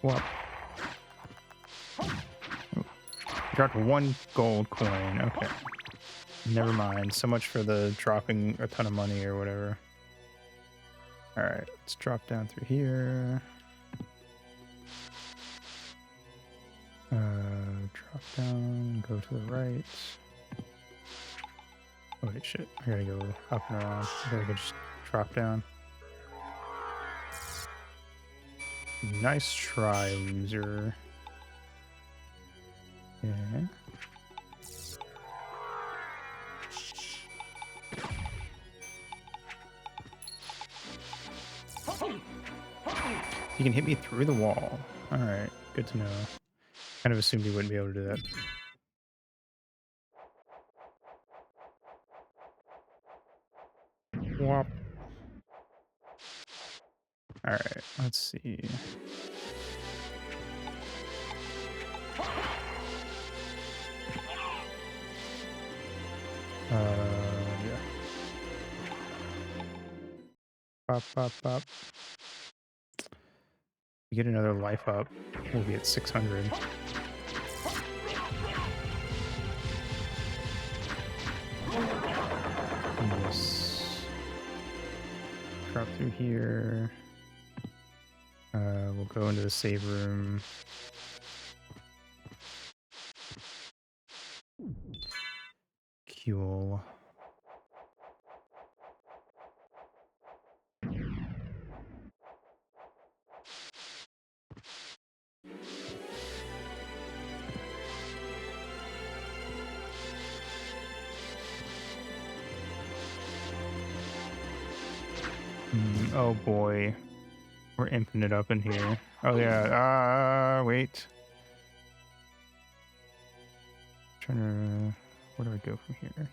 Well, dropped 1 gold coin. Okay. Never mind. So much for the dropping a ton of money or whatever. Alright, let's drop down through here. Drop down, go to the right. Oh wait, shit. I gotta go up and around. I gotta just drop down. Nice try, loser. Yeah. You can hit me through the wall. Alright, good to know. Kind of assumed you wouldn't be able to do that. Whop. Alright, let's see. Yeah. Pop, pop, pop. We get another life up. We'll be at 600. Yes. Drop through here. We'll go into the save room. Cool. Oh boy. We're imping it up in here. Oh yeah. Wait. Trying to... Where do I go from here?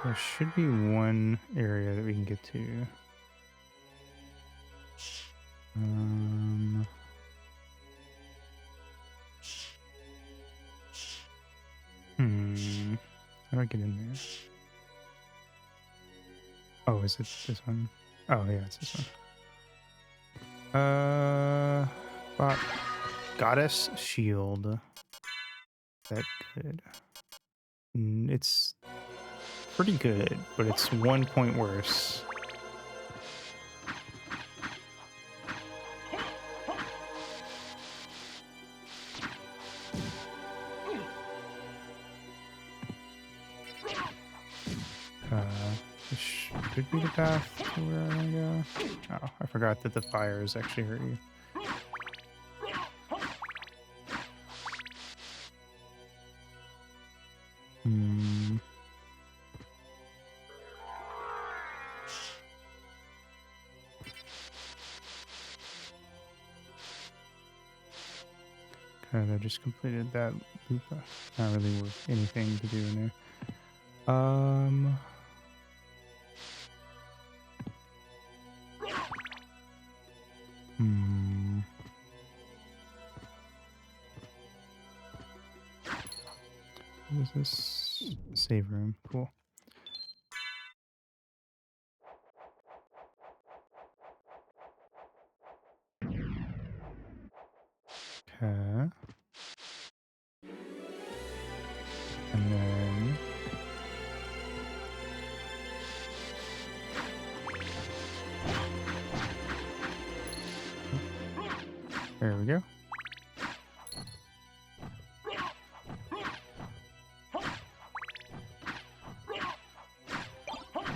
There should be one area that we can get to. How do I get in there? Oh, is it this one? Oh, yeah, it's this one. But Goddess Shield. That good. It's pretty good, but it's 1 point worse. This should be the path to where I want to go. Oh, I forgot that the fires actually hurt you. I just completed that loop. Not really worth anything to do in there. Hmm. What is this? Save room. Cool. Okay. And then there we go.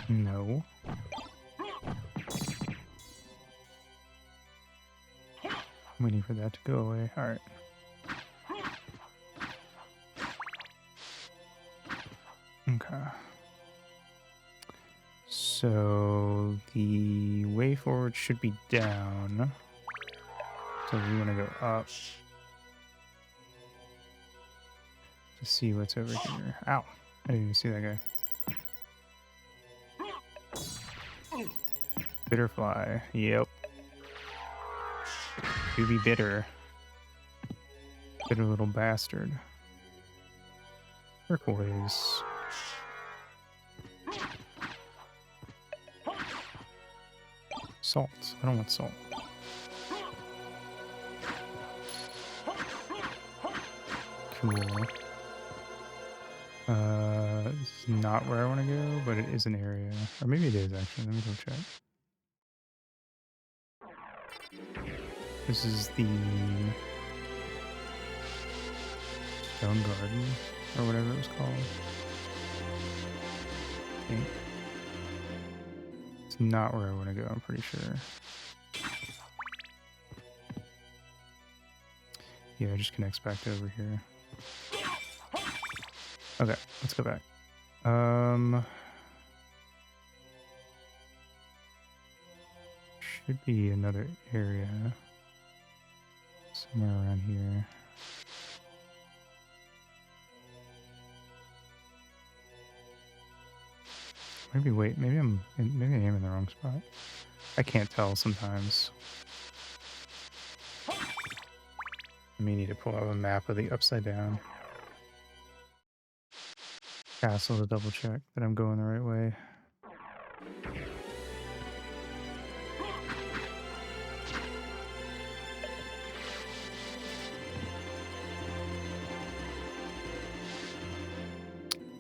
No. I'm waiting for that to go away. All right. Okay. So the way forward should be down. So we want to go up to see what's over here. Ow. I didn't even see that guy. Bitterfly. Yep. Do be bitter. Bitter little bastard. Turquoise. Salt. I don't want salt. Cool. This is not where I want to go, but it is an area. Or maybe it is, actually. Let me go check. This is the Stone Garden, or whatever it was called. I think. It's not where I want to go, I'm pretty sure. Yeah, it just connects back to over here. Okay, let's go back. Should be another area somewhere around here. Maybe wait, maybe I am in the wrong spot. I can't tell sometimes. I may need to pull out a map of the upside down castle to double check that I'm going the right way.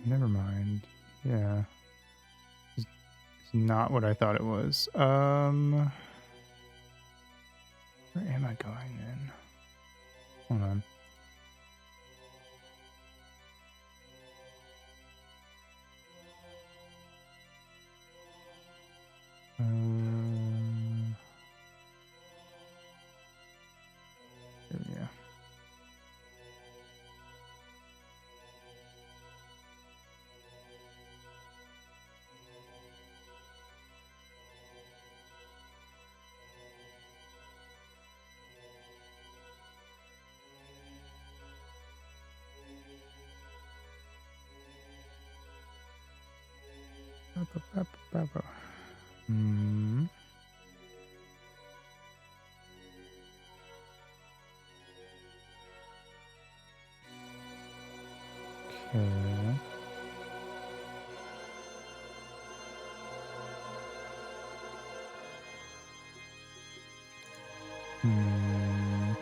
Never mind. Yeah. It's not what I thought it was. Where am I going then? Hold on. There we go. Hmm. Okay. Hmm.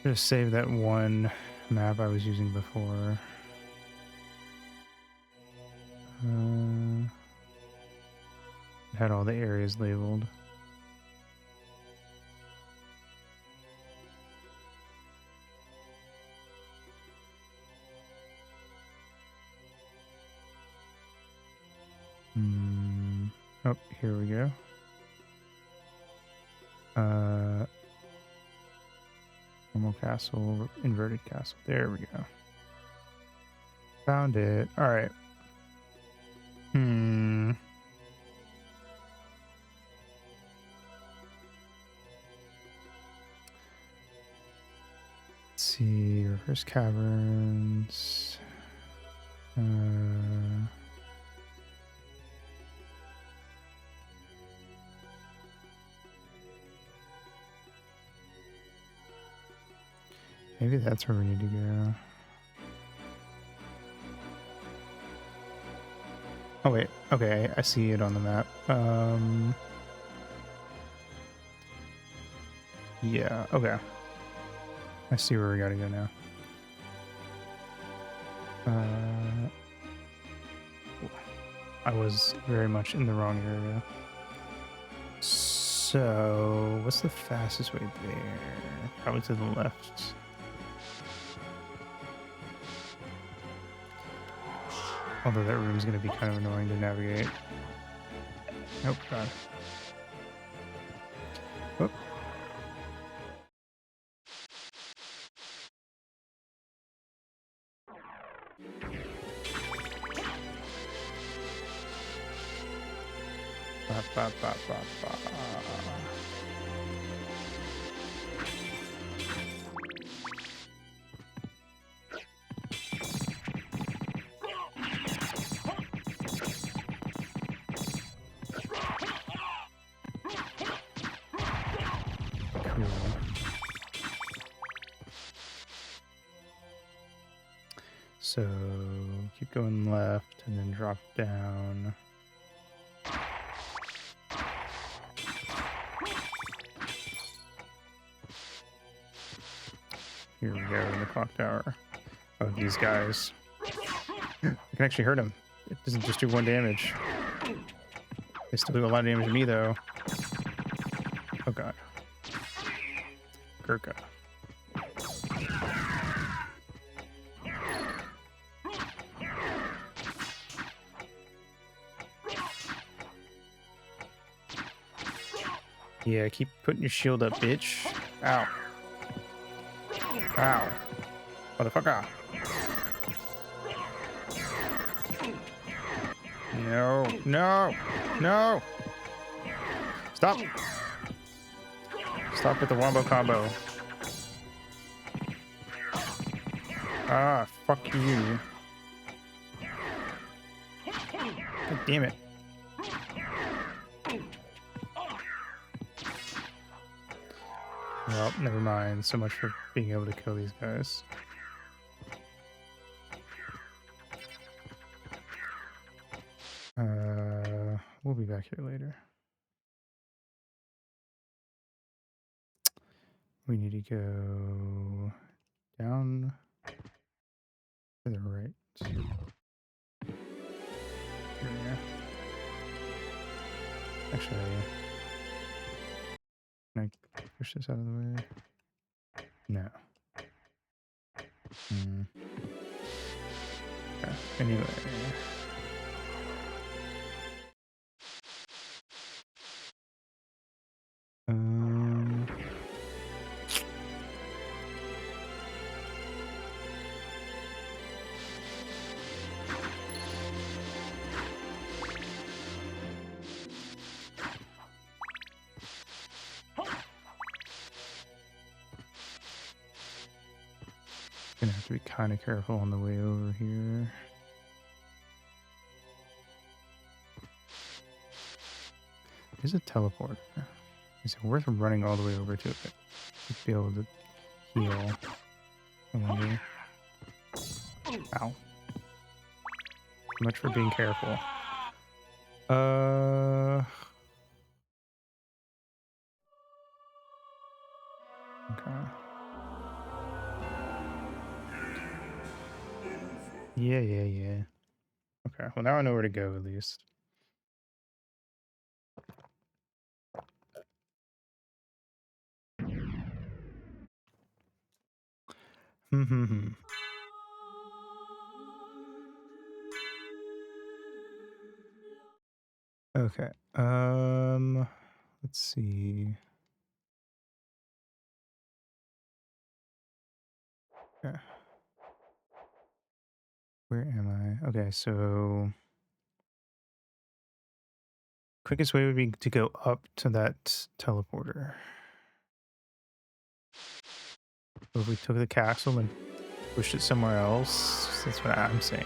Just save that one map I was using before. It had all the areas labeled. Oh, here we go. Normal castle, inverted castle. There we go. Found it. All right. see, reverse caverns. Maybe that's where we need to go. Oh wait, okay, I see it on the map. Yeah, okay. I see where we gotta go now. I was very much in the wrong area. So, what's the fastest way there? Probably to the left. Although that room's gonna be kind of annoying to navigate. Oh, God. Oh. Ba, ba, ba, ba, ba. Cool. So keep going left and then drop down. Here we go in the clock tower. Oh, these guys. I can actually hurt him. It doesn't just do 1 damage. They still do a lot of damage to me, though. Oh, God. Gurkha. Yeah, keep putting your shield up, bitch. Ow. Ow. Motherfucker. No. No. No. Stop. Stop with the wombo combo. Ah, fuck you. God damn it. Well, never mind. So much for being able to kill these guys. We'll be back here later. We need to go down to the right. Here we go. Actually, can I push this out of the way? No. Okay. Anyway. Gonna have to be kind of careful on the way over here. There's a teleporter. Is it worth running all the way over to it to be able to heal? I wonder. Ow. Much for being careful. Okay. Yeah. Okay, well now I know where to go at least. Okay. Let's see. Okay. Where am I? Okay, so quickest way would be to go up to that teleporter. Or if we took the castle and pushed it somewhere else, that's what I'm saying.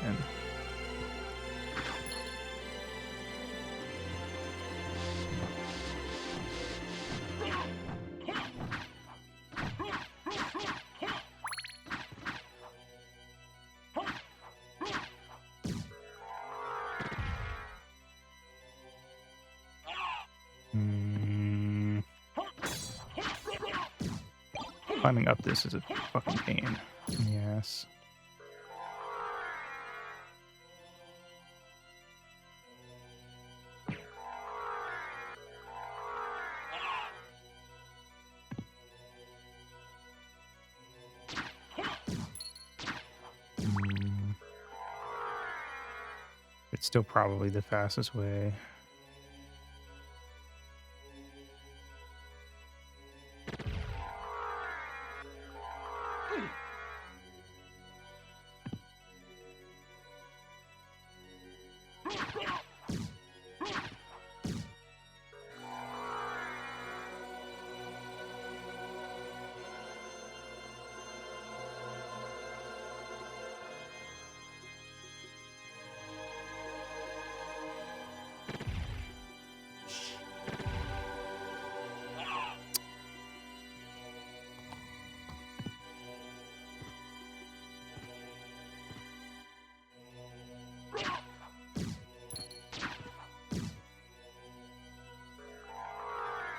Climbing up this is a fucking pain. Yes. It's still probably the fastest way.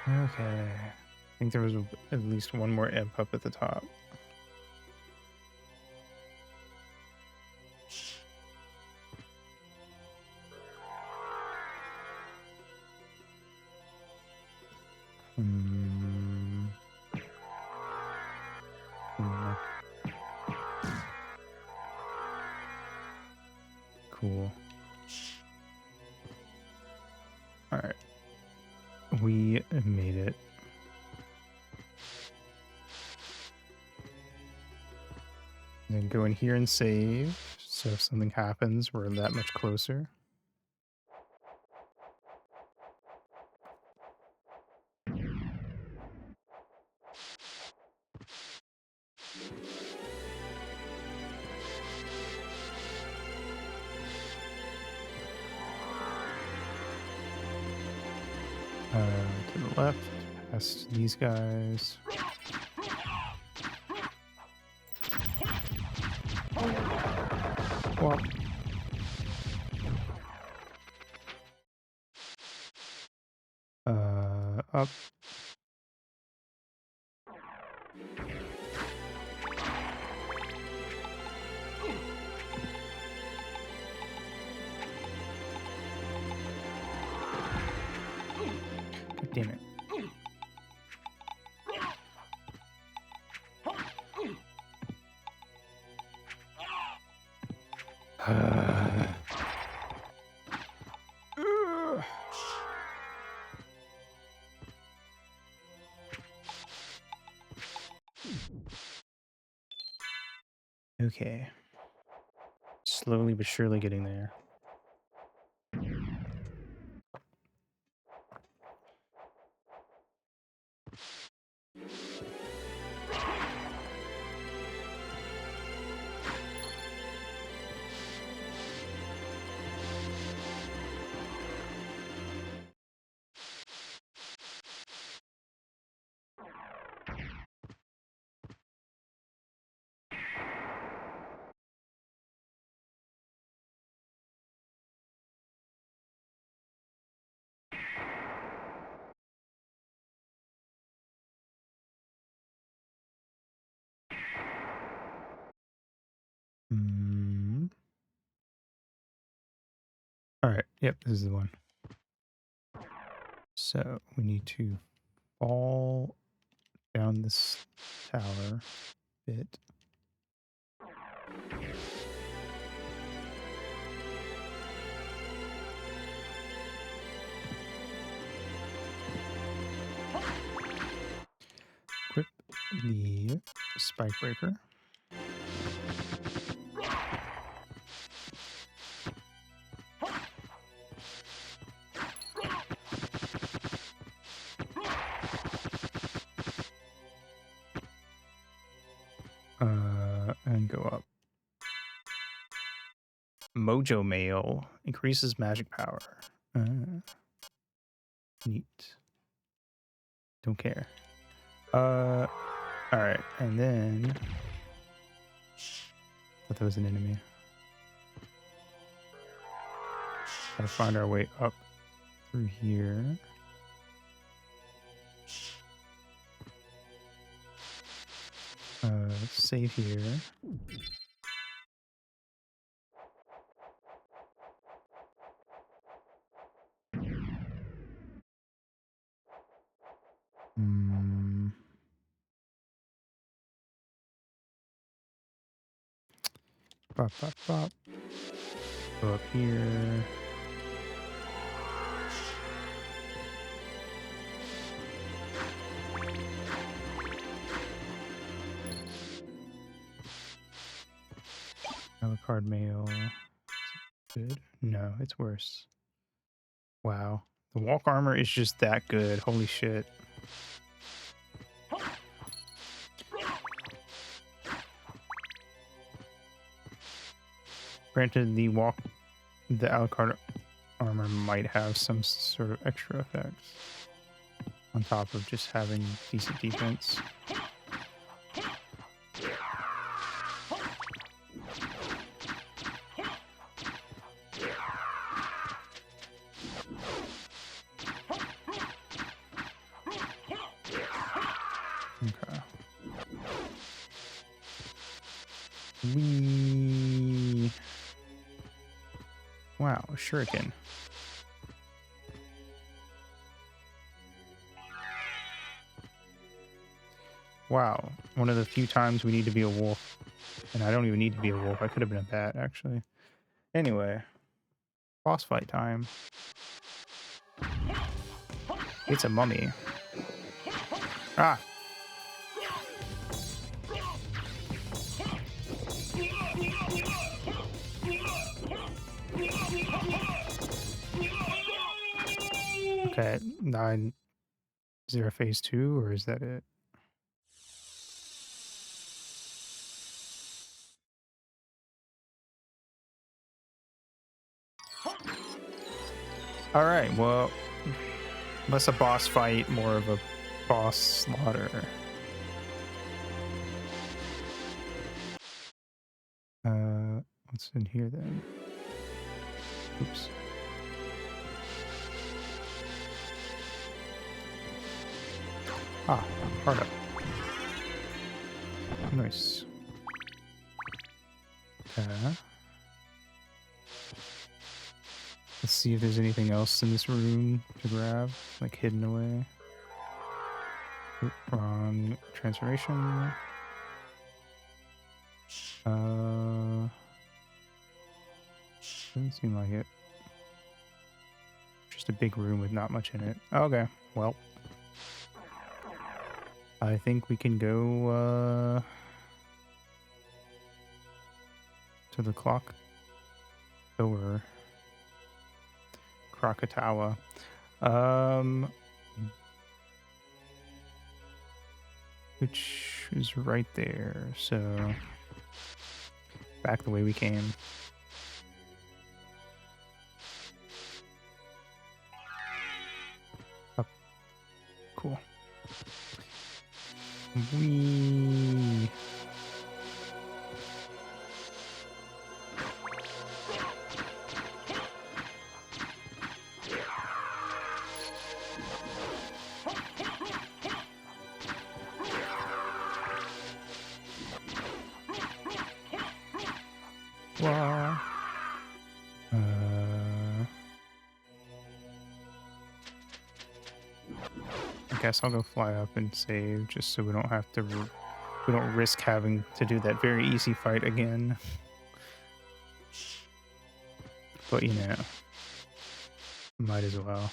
Okay. I think there was at least one more imp up at the top. Yeah. Cool. All right. We made it. Then go in here and save. So if something happens, we're that much closer. To the left, past these guys. Well, up. God damn it. Okay. Slowly but surely getting there. All right. Yep, this is the one. So we need to fall down this tower bit. Equip the spike breaker. And go up. Mojo Mail increases magic power. Neat. Don't care. All right, and then thought that was an enemy. Gotta find our way up through here. Save here. Bop, bop, bop. Go up here. Alucard mail. Is it good? No, it's worse. Wow. The walk armor is just that good. Holy shit. Granted, the Alucard armor might have some sort of extra effects on top of just having decent defense. Okay. Wow, a shuriken. Wow, one of the few times we need to be a wolf. And I don't even need to be a wolf. I could have been a bat, actually. Anyway, boss fight time. It's a mummy. Ah! Okay, 9. Is there a phase 2, or is that it? Alright, well, less a boss fight, more of a boss slaughter. What's in here then? Oops. Ah, heart up. Nice. Okay. Let's see if there's anything else in this room to grab, like hidden away. Oop, wrong transformation. Doesn't seem like it. Just a big room with not much in it. Okay, well. I think we can go, to the clock tower. Krakatawa. Which is right there, so back the way we came. Up. Cool. Whee. Wow. I guess I'll go fly up and save just so we don't have to we don't risk having to do that very easy fight again. But you know, might as well.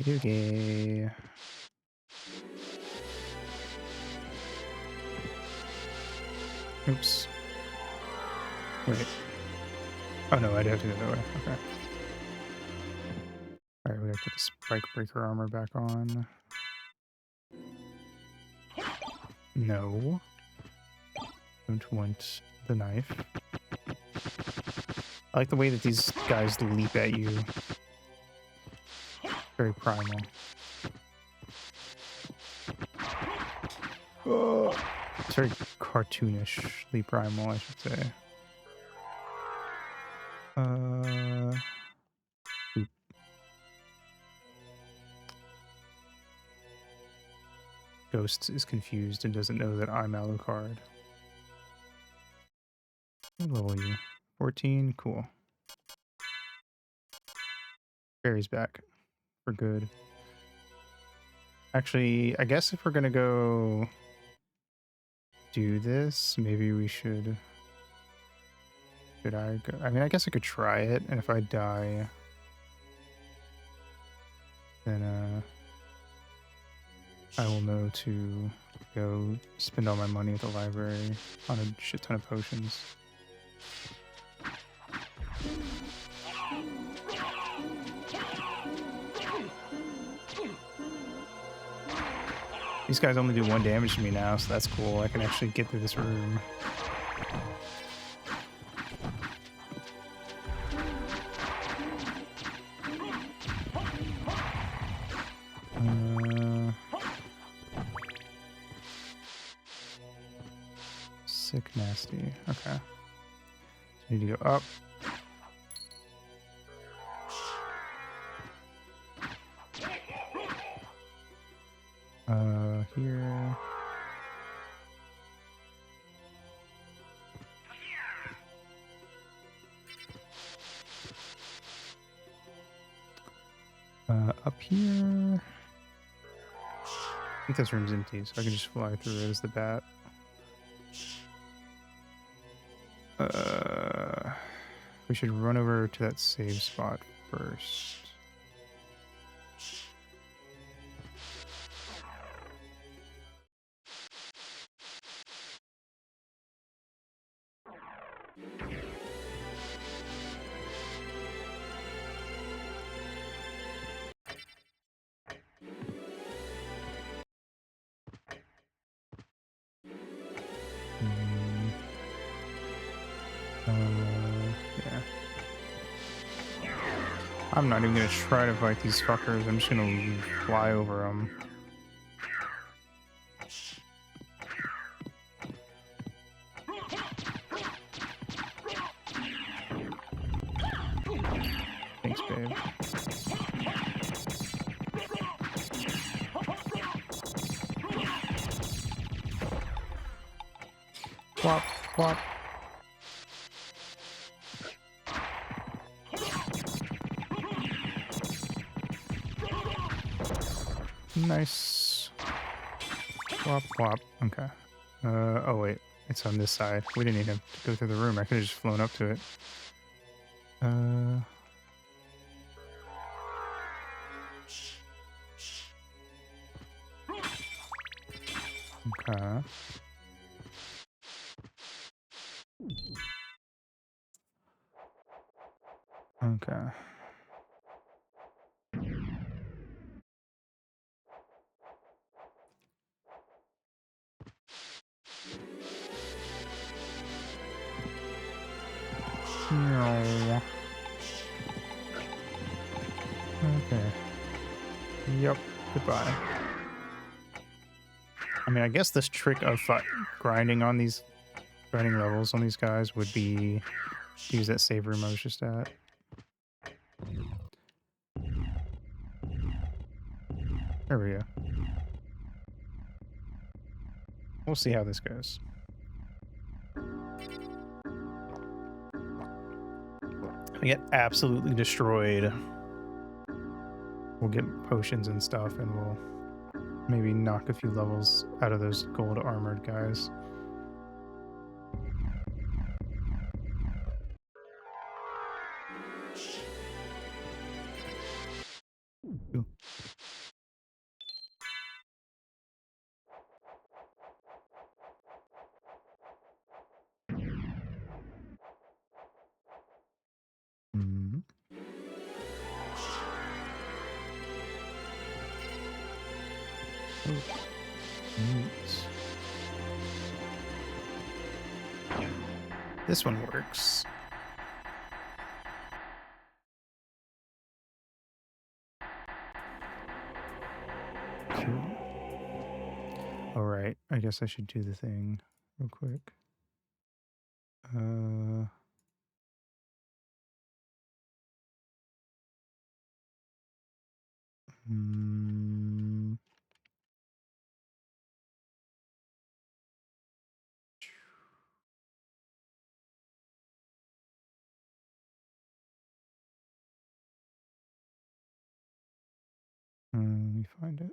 Okay. Oops. Wait. Oh no, I'd have to go that way. Okay. I put the spike breaker armor back on? No. Don't want the knife. I like the way that these guys leap at you. Very primal. Oh. It's very cartoonishly primal, I should say. Oop. Ghost is confused and doesn't know that I'm Alucard. What level are you? 14? Cool. Barry's back. For good. Actually, I guess if we're gonna go do this, maybe we should... Should I go? I mean, I guess I could try it, and if I die, then I will know to go spend all my money at the library on a shit ton of potions. These guys only do 1 damage to me now, so that's cool. I can actually get through this room. Sick nasty. Okay. So I need to go up. Here. Up here. I think this room's empty, so I can just fly through it as the bat. We should run over to that save spot first. Yeah. I'm not even gonna try to fight these fuckers. I'm just gonna fly over them. Thanks, babe. Plop, plop. Nice. Plop, plop. Okay. Oh wait. It's on this side. We didn't need to go through the room. I could have just flown up to it. Okay. Okay. No. Okay. Yep. Goodbye. I mean, I guess this trick of grinding levels on these guys would be to use that save room I was just at. There we go. We'll see how this goes. We get absolutely destroyed. We'll get potions and stuff, and we'll maybe knock a few levels out of those gold armored guys. Ooh. Neat. This one works. Cool. All right, I guess I should do the thing real quick. Hmm. Let me find it.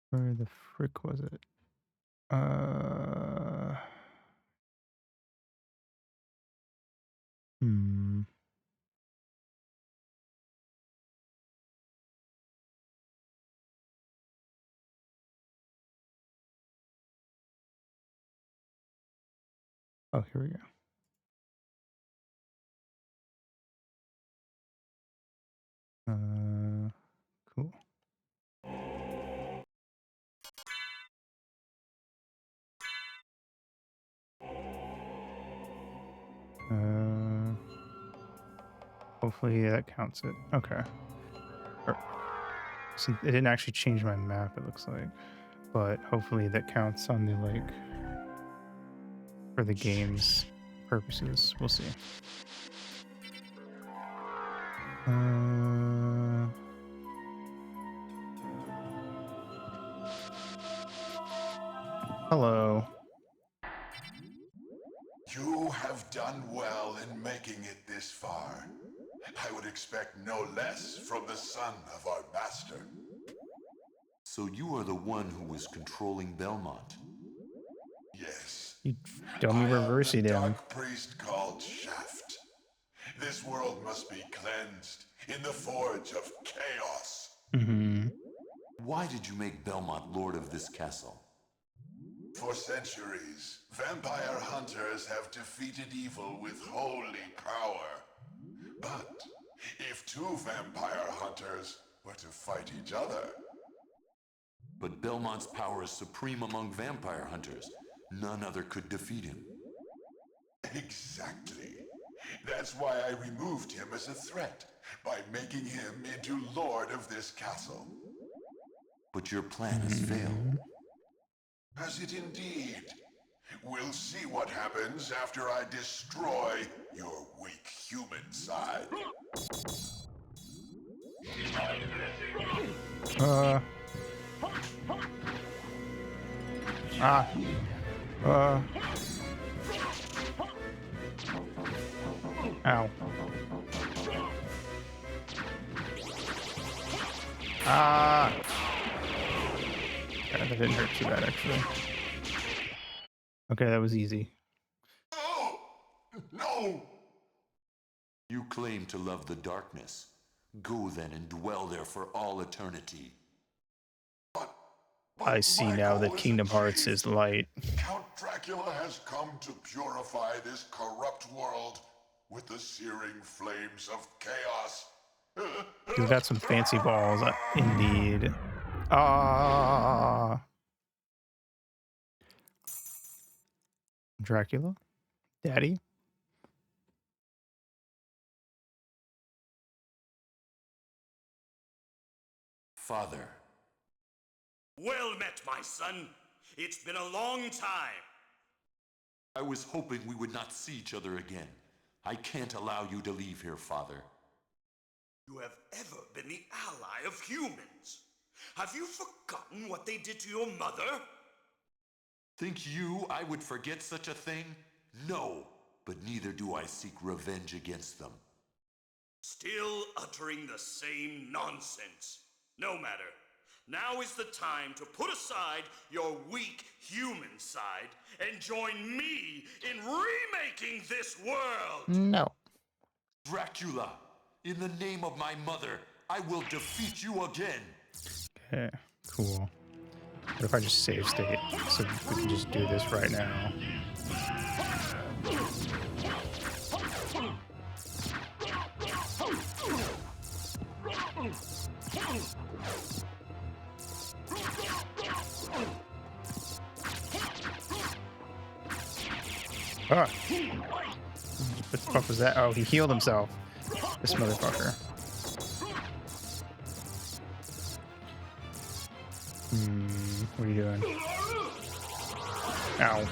Where the frick was it? Hmm. Oh, here we go. Cool. Hopefully that counts it. Okay. So it didn't actually change my map, it looks like. But hopefully that counts on the, like, for the game's purposes. We'll see. Hello. You have done well in making it this far. I would expect no less from the son of our master. So you are the one who was controlling Belmont. Yes. You dummy I am reversing the him. dark priest called Shaft. This world must be cleansed in the forge of chaos. Mm-hmm. Why did you make Belmont lord of this castle? For centuries, vampire hunters have defeated evil with holy power. But if two vampire hunters were to fight each other... But Belmont's power is supreme among vampire hunters. None other could defeat him. Exactly. That's why I removed him as a threat, by making him into lord of this castle. But your plan has failed. Has it indeed? We'll see what happens after I destroy your weak human side. Ow. Yeah, that didn't hurt too bad, actually. Okay, that was easy. Oh! No! You claim to love the darkness. Go then and dwell there for all eternity. But I see my now goal that is Kingdom Hearts achieved. is light. Count Dracula has come to purify this corrupt world with the searing flames of chaos. You got some fancy balls, indeed. Dracula? Daddy? Father. Well met, my son. It's been a long time. I was hoping we would not see each other again. I can't allow you to leave here, Father. You have ever been the ally of humans. Have you forgotten what they did to your mother? Think you I would forget such a thing? No, but neither do I seek revenge against them. Still uttering the same nonsense. No matter. Now is the time to put aside your weak human side and join me in remaking this world! No. Dracula, in the name of my mother, I will defeat you again. Okay. Cool. What if I just save state so we can just do this right now? Ah! What the fuck was that? Oh, he healed himself. This motherfucker. What are you doing? Ow.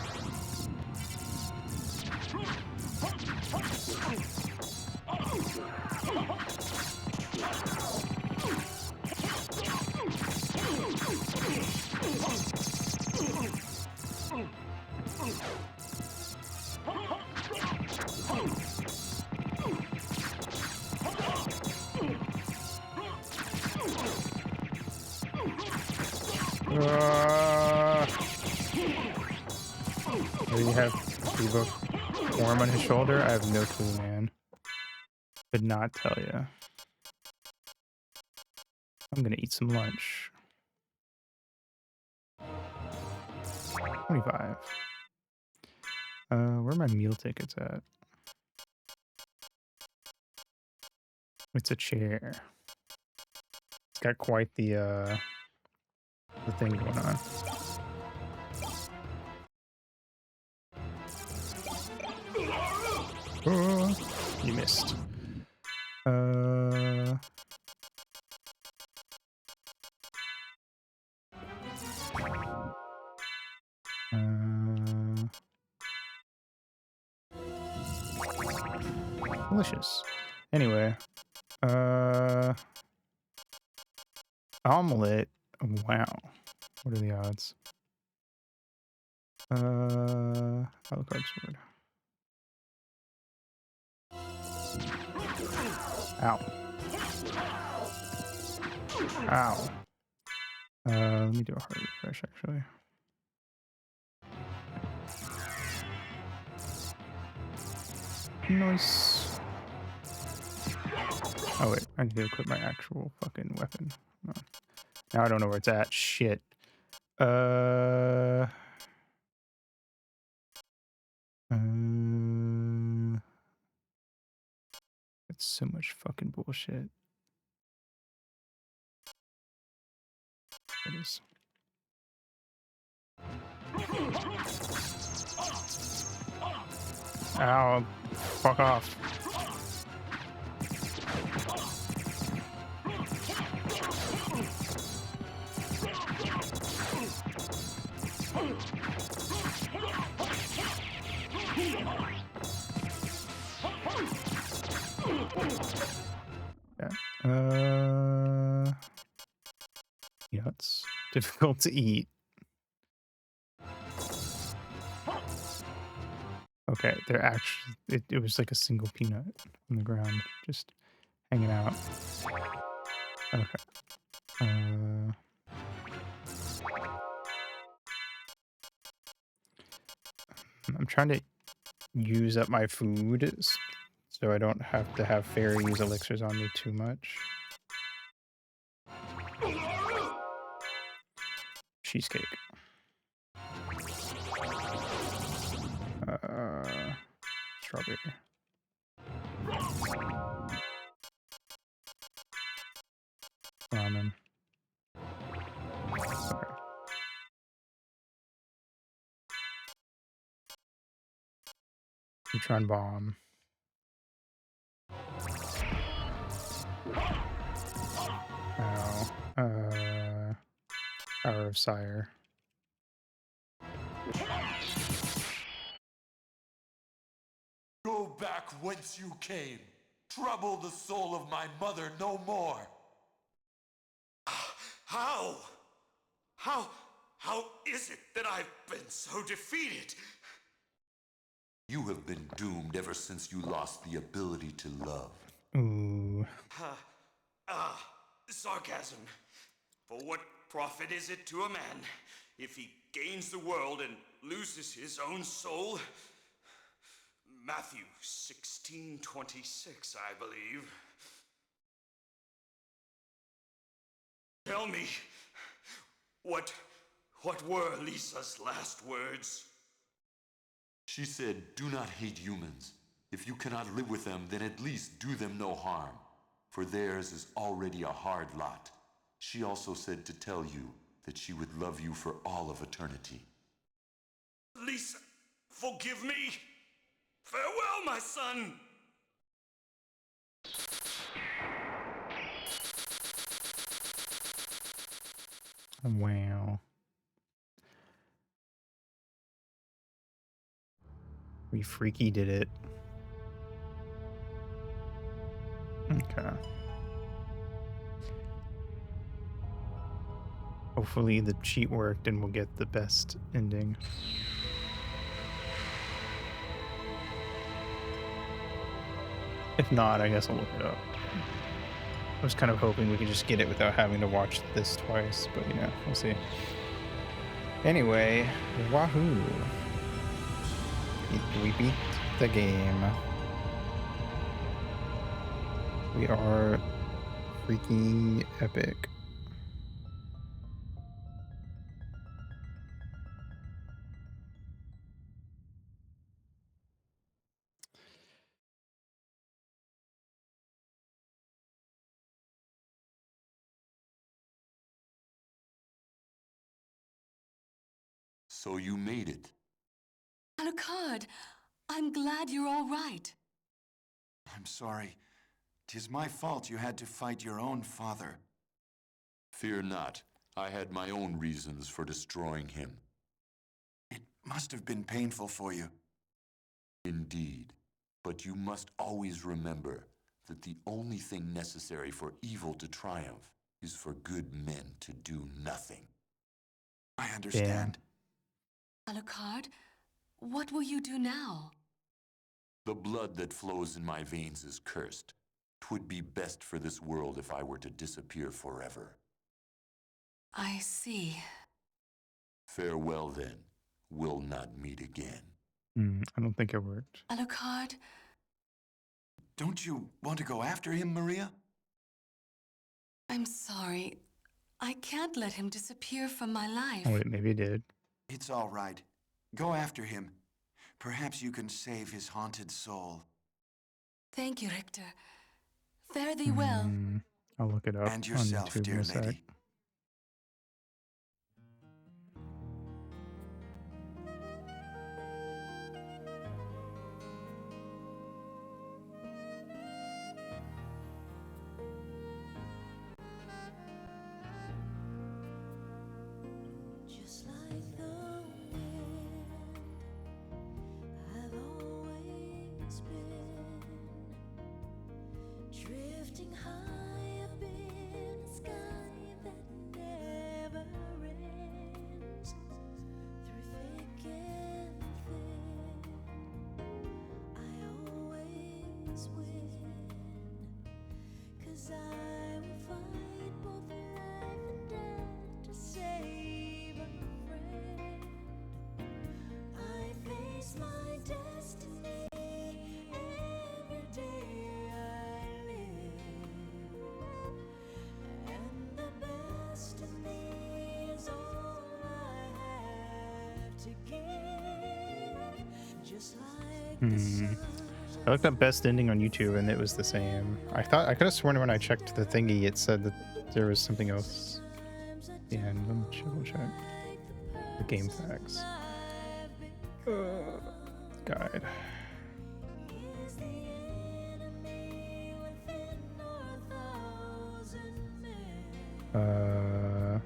Do you have Reba form on his shoulder? I have no clue, man. Could not tell you. I'm gonna eat some lunch. 25. Where are my meal tickets at? It's a chair. It's got quite the thing going on. Oh, you missed. Delicious. Anyway, omelet. Wow. What are the odds? Alucard sword. Ow. Ow. Let me do a heart refresh, actually. Nice. Oh, wait. I need to equip my actual fucking weapon. Now I don't know where it's at. Shit. It's so much fucking bullshit. There it is. Ow. Fuck off. Yeah. Peanuts. Difficult to eat. Okay, they're actually... It was like a single peanut on the ground, just hanging out. Okay. I'm trying to use up my food so I don't have to have fairy use elixirs on me too much. Cheesecake. Strawberry. Ramen. Okay. Neutron bomb. Ow. Power of Sire. Go back whence you came. Trouble the soul of my mother no more. How? How is it that I've been so defeated? You have been doomed ever since you lost the ability to love. Ooh. Sarcasm. For what profit is it to a man if he gains the world and loses his own soul? Matthew 16:26, I believe. Tell me, What were Lisa's last words? She said, "Do not hate humans. If you cannot live with them, then at least do them no harm, for theirs is already a hard lot." She also said to tell you that she would love you for all of eternity. Lisa, forgive me. Farewell, my son. Wow. We freaky did it. Okay. Hopefully the cheat worked and we'll get the best ending. If not, I guess I'll look it up. I was kind of hoping we could just get it without having to watch this twice, but you know, we'll see. Anyway, wahoo. We beat the game. We are freaking epic. So you made it. Alucard, I'm glad you're all right. I'm sorry. 'Tis my fault you had to fight your own father. Fear not. I had my own reasons for destroying him. It must have been painful for you. Indeed. But you must always remember that the only thing necessary for evil to triumph is for good men to do nothing. I understand. Alucard, what will you do now? The blood that flows in my veins is cursed. 'Twould be best for this world if I were to disappear forever. I see. Farewell, then. We'll not meet again. I don't think it worked. Alucard, Don't you want to go after him, Maria? I'm sorry. I can't let him disappear from my life. Oh wait, maybe it did. It's all right. Go after him. Perhaps you can save his haunted soul. Thank you, Richter. Fare thee well. I'll look it up And yourself, on YouTube in dear a sec. lady. Just like the wind, I've always been drifting high up in the sky that never ends. Through thick and thin, I always win, 'cause I will fight both life and death to save a friend. I face my destiny every day I live, and the best of me is all I have to give. Just like the sun. I looked up best ending on YouTube and it was the same. I could have sworn when I checked the thingy it said that there was something else at the end. Let me double check the game facts. Guide. Is the enemy within our thousand men?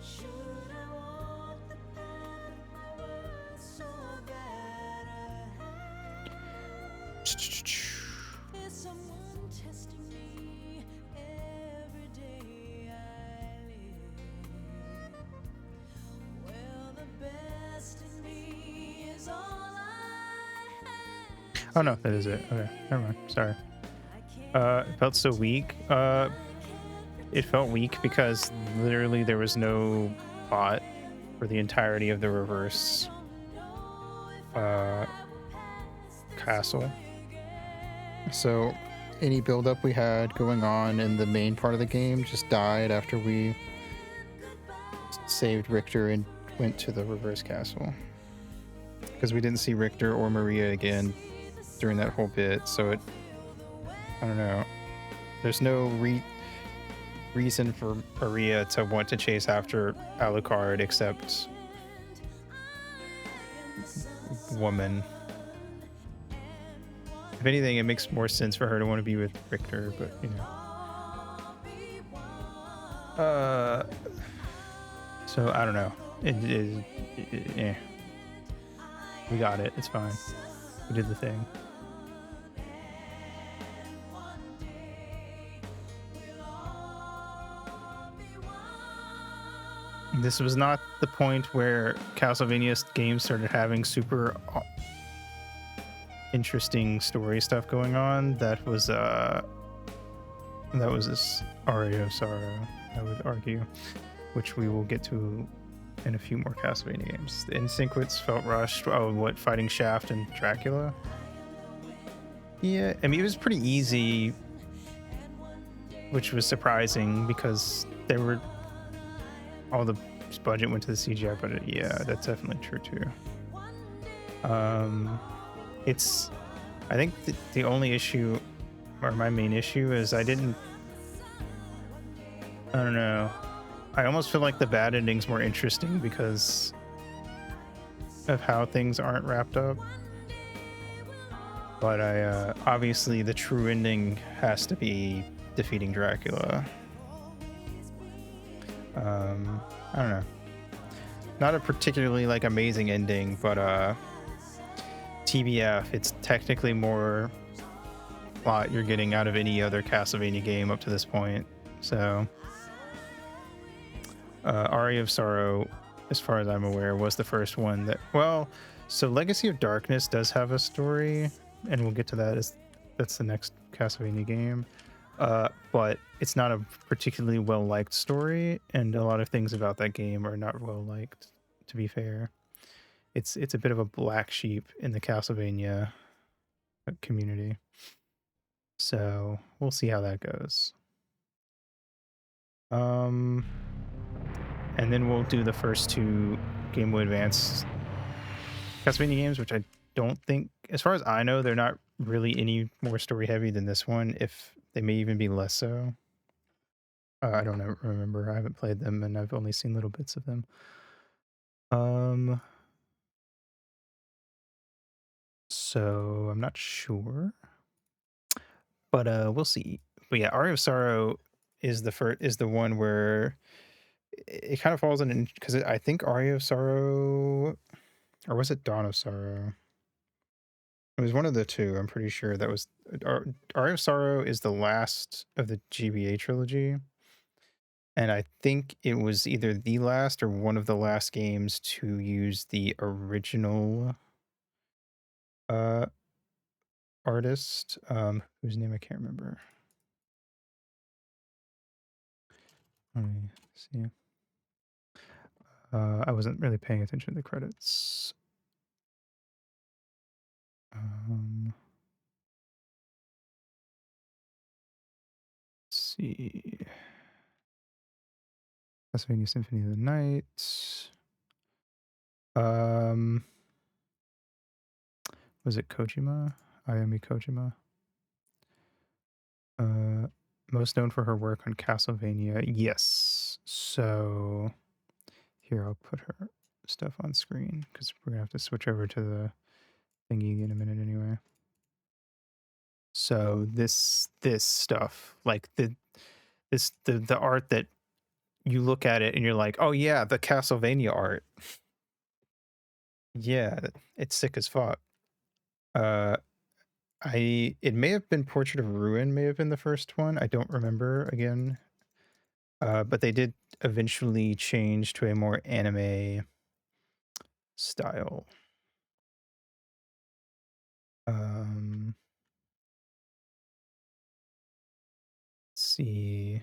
Should I walk the path my words so better have? Is someone testing me every day I live? Well, the best in me is all I have. Oh no, that is it. Okay, never mind. Sorry. It felt so weak. It felt weak because literally there was no bot for the entirety of the reverse castle. So any build-up we had going on in the main part of the game just died after we saved Richter and went to the reverse castle. Because we didn't see Richter or Maria again during that whole bit, so it... I don't know. There's no reason for Maria to want to chase after Alucard except woman. If anything, it makes more sense for her to want to be with Richter, but you know. So I don't know. Yeah. We got it. It's fine. We did the thing. This was not the point where Castlevania games started having super interesting story stuff going on. That was this Aria of Sorrow, I would argue, which we will get to in a few more Castlevania games. The Insequence felt rushed. Oh, what, fighting Shaft and Dracula? Yeah, I mean, it was pretty easy, which was surprising because there were all the budget went to the CGI budget. Yeah, that's definitely true too. It's, I think the only issue, or my main issue, is I don't know. I almost feel like the bad ending's more interesting because of how things aren't wrapped up. But obviously the true ending has to be defeating Dracula. I don't know. Not a particularly like amazing ending, but TBF, it's technically more plot you're getting out of any other Castlevania game up to this point. So Aria of Sorrow, as far as I'm aware, was the first one that, well, so Legacy of Darkness does have a story, and we'll get to that. That's the next Castlevania game. But it's not a particularly well-liked story, and a lot of things about that game are not well-liked, to be fair. It's a bit of a black sheep in the Castlevania community. So we'll see how that goes. And then we'll do the first two Game Boy Advance Castlevania games, which I don't think, as far as I know, they're not really any more story heavy than this one, if they may even be less so. I don't remember. I haven't played them, and I've only seen little bits of them. So I'm not sure, but we'll see. But yeah, Aria of Sorrow is the one where it kind of falls in, because I think Aria of Sorrow, or was it Dawn of Sorrow? It was one of the two. I'm pretty sure that was Aria of Sorrow is the last of the GBA trilogy. And I think it was either the last or one of the last games to use the original artist, whose name I can't remember. Let me see. I wasn't really paying attention to the credits. Let's see. Castlevania Symphony of the Night. Was it Kojima? Ayumi Kojima. Most known for her work on Castlevania. Yes. So here, I'll put her stuff on screen because we're gonna have to switch over to the thingy in a minute anyway. So this stuff, like the art that you look at it and you're like, oh yeah, the Castlevania art. Yeah, it's sick as fuck. It may have been Portrait of Ruin, may have been the first one. I don't remember again. But they did eventually change to a more anime style. Let's see.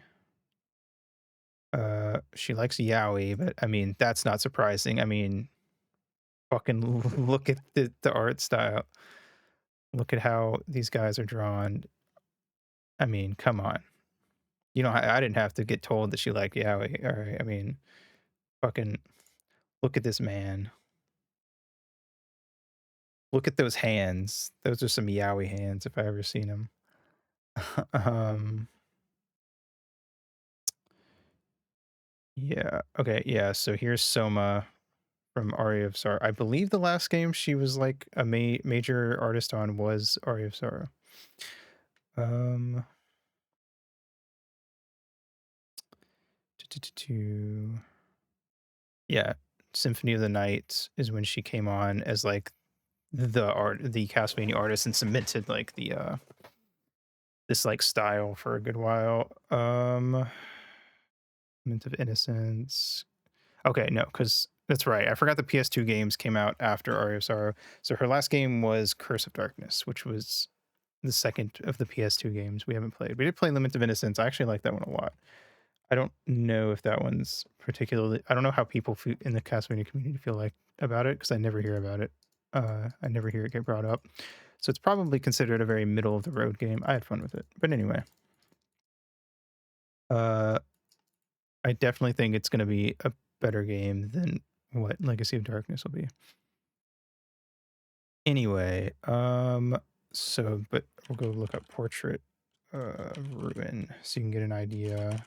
She likes yaoi, but I mean, that's not surprising. I mean, fucking look at the art style. Look at how these guys are drawn. I mean, come on. You know, I didn't have to get told that she liked yaoi. All right, I mean, Fucking look at this man. Look at those hands. Those are some Yowie hands if I ever seen them. Yeah. Okay. Yeah. So here's Soma from Aria of Sorrow. I believe the last game she was like a major artist on was Aria of Sorrow. Yeah, Symphony of the Night is when she came on as like the Castlevania artist and cemented like the this like style for a good while. Mint of Innocence. Okay, no, because that's right. I forgot the PS2 games came out after Aria of Sorrow. So her last game was Curse of Darkness, which was the second of the PS2 games we haven't played. We did play Lament of Innocence. I actually like that one a lot. I don't know if that one's particularly. I don't know how people in the Castlevania community feel like about it because I never hear about it. I never hear it get brought up. So it's probably considered a very middle of the road game. I had fun with it, but anyway. I definitely think it's going to be a better game than what Legacy of Darkness will be. Anyway, so but we'll go look up Portrait Ruin so you can get an idea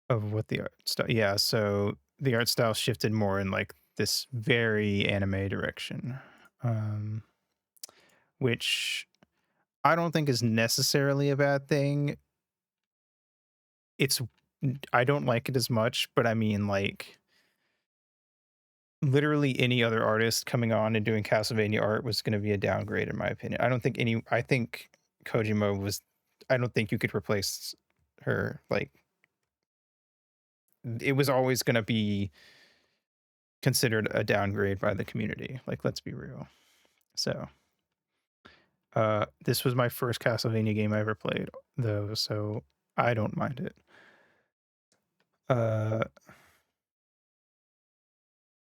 of what the art style. Yeah, so the art style shifted more in like this very anime direction, which I don't think is necessarily a bad thing. I don't like it as much, but I mean, like, literally any other artist coming on and doing Castlevania art was going to be a downgrade, in my opinion. I think Kojima was. I don't think you could replace her. Like, it was always going to be considered a downgrade by the community. Like, let's be real. So, this was my first Castlevania game I ever played, though, so I don't mind it.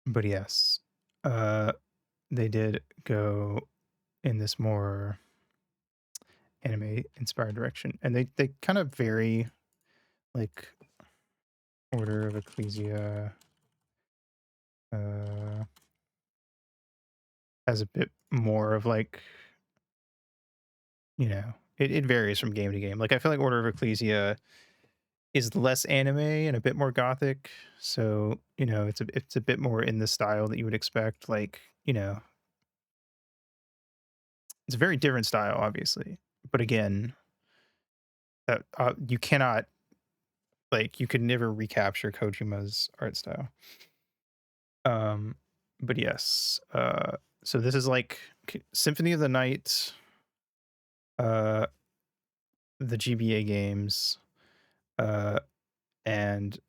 But yes, they did go in this more anime inspired direction, and they kind of vary, like Order of Ecclesia has a bit more of like, it varies from game to game. Like I feel like Order of Ecclesia is less anime and a bit more gothic, so it's a bit more in the style that you would expect. Like, it's a very different style, obviously, but again, that you cannot, like, you could never recapture Kojima's art style. But yes, so this is like Symphony of the Night, the GBA games, and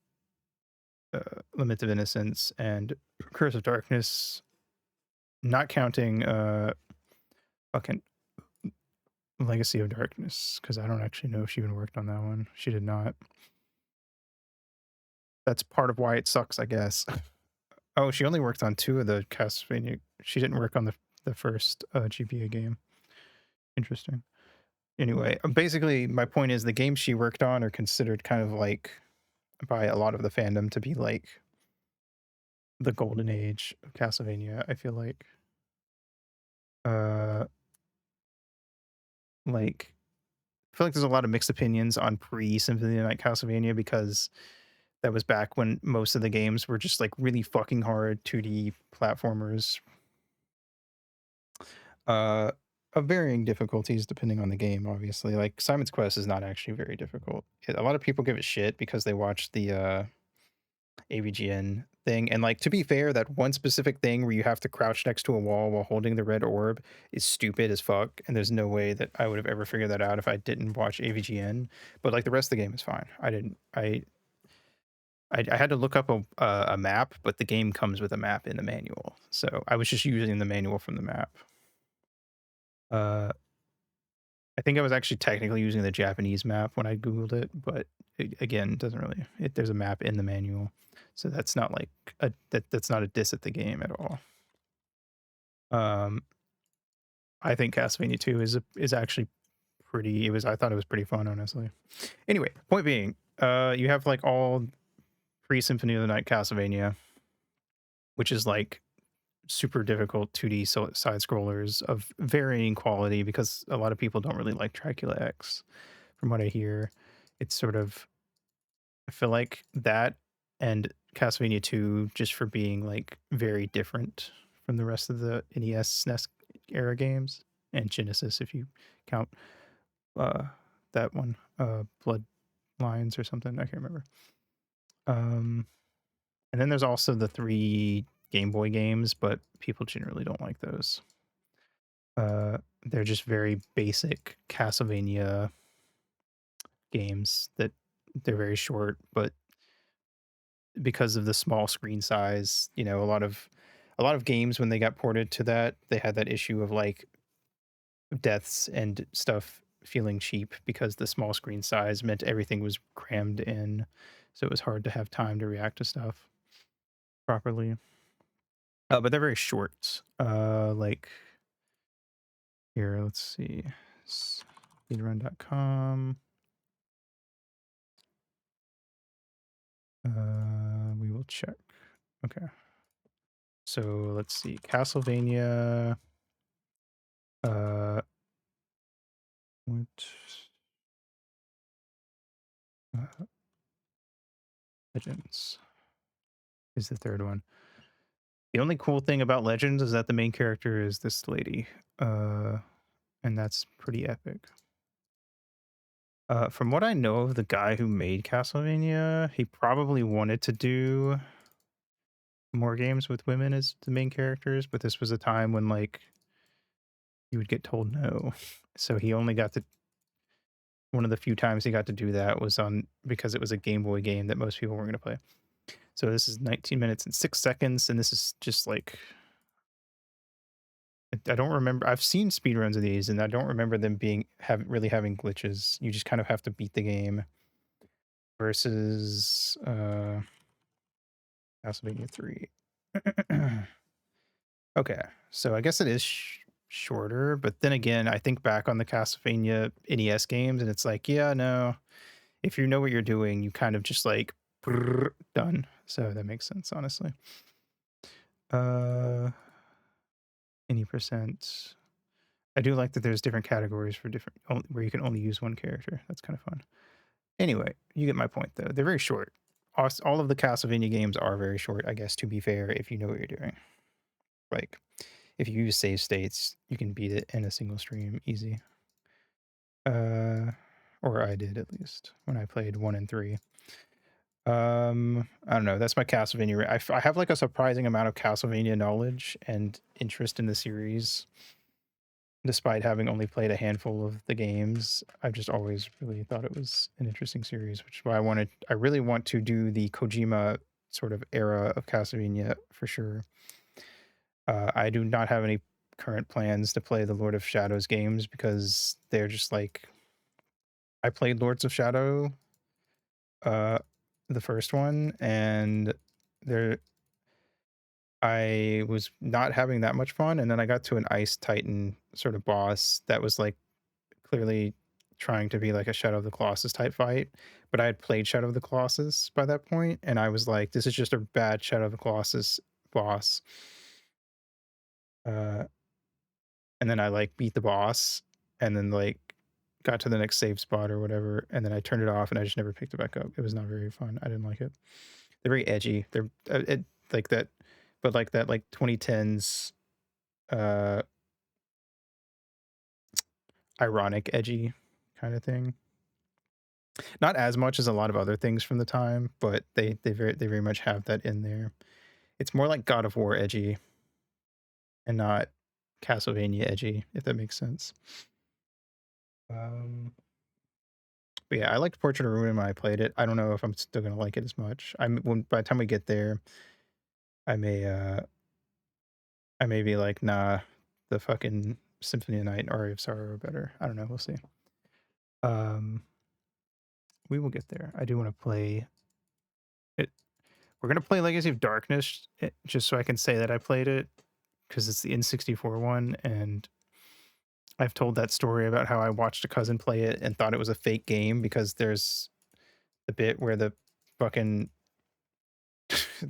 Lament of Innocence and Curse of Darkness, not counting fucking Legacy of Darkness, because I don't actually know if she even worked on that one. She did not. That's part of why it sucks, I guess. Oh, she only worked on 2 of the Castlevania. She didn't work on the first GBA game. Interesting. Anyway, basically, my point is the games she worked on are considered kind of like by a lot of the fandom to be like the golden age of Castlevania. I feel like, I feel like there's a lot of mixed opinions on pre-Symphony of the Night Castlevania because that was back when most of the games were just like really fucking hard 2D platformers. Of varying difficulties depending on the game, obviously. Like Simon's Quest is not actually very difficult. A lot of people give it shit because they watch the AVGN thing, and like, to be fair, that one specific thing where you have to crouch next to a wall while holding the red orb is stupid as fuck, and there's no way that I would have ever figured that out if I didn't watch AVGN. But like, the rest of the game is fine. I had to look up a map, but the game comes with a map in the manual, so I was just using the manual from the map. I think I was actually technically using the Japanese map when I Googled it, but again, it doesn't really. There's a map in the manual, so that's not like that's not a diss at the game at all. I think Castlevania 2 is actually pretty. I thought it was pretty fun, honestly. Anyway, point being, you have like all pre-Symphony of the Night Castlevania, which is like super difficult 2D side scrollers of varying quality because a lot of people don't really like Dracula X. From what I hear, it's sort of, I feel like that and Castlevania 2 just for being like very different from the rest of the NES SNES era games, and Genesis if you count that one, Bloodlines or something, I can't remember. And then there's also the 3 Game Boy games, but people generally don't like those. They're just very basic Castlevania games that they're very short, but because of the small screen size, you know, a lot of games when they got ported to that, they had that issue of like deaths and stuff feeling cheap because the small screen size meant everything was crammed in, so it was hard to have time to react to stuff properly. But they're very short. Like here, let's see, speedrun.com. We will check. Okay. So let's see, Castlevania. What? Legends is the third one. The only cool thing about Legends is that the main character is this lady, and that's pretty epic. From what I know of the guy who made Castlevania, he probably wanted to do more games with women as the main characters, but this was a time when like you would get told no. So he only got to, one of the few times he got to do that was on, because it was a Game Boy game that most people weren't going to play. So this is 19 minutes and 6 seconds, and this is just like, I don't remember. I've seen speedruns of these, and I don't remember them being really having glitches. You just kind of have to beat the game. Versus Castlevania 3. Okay, so I guess it is shorter, but then again, I think back on the Castlevania NES games, and it's like, yeah, no, if you know what you're doing, you kind of just like done. So that makes sense, honestly. Any percent. I do like that there's different categories for different, where you can only use one character. That's kind of fun. Anyway, you get my point, though. They're very short. All of the Castlevania games are very short, I guess, to be fair, if you know what you're doing. Like, if you use save states, you can beat it in a single stream easy. Or I did, at least, when I played 1 and 3. I don't know. That's my Castlevania. I have, like, a surprising amount of Castlevania knowledge and interest in the series. Despite having only played a handful of the games, I've just always really thought it was an interesting series, which is why I really want to do the Kojima sort of era of Castlevania for sure. I do not have any current plans to play the Lord of Shadows games because they're just like, I played Lords of Shadow, the first one, and I was not having that much fun, and then I got to an Ice Titan sort of boss that was like clearly trying to be like a Shadow of the Colossus type fight, but I had played Shadow of the Colossus by that point, and I was like, this is just a bad Shadow of the Colossus boss. And then I like beat the boss, and then like got to the next save spot or whatever, and then I turned it off, and I just never picked it back up. It was not very fun. I didn't like it. They're very edgy. They're like that, but like that, like 2010s ironic edgy kind of thing. Not as much as a lot of other things from the time, but they very much have that in there. It's more like God of War edgy and not Castlevania edgy, if that makes sense. But yeah, I liked Portrait of Ruin when I played it. I don't know if I'm still gonna like it as much. By the time we get there, I may be like, nah, the fucking Symphony of the Night and Aria of Sorrow are better. I don't know. We'll see. We will get there. I do want to play it. We're gonna play Legacy of Darkness just so I can say that I played it because it's the N64 one, and I've told that story about how I watched a cousin play it and thought it was a fake game because there's the bit where the fucking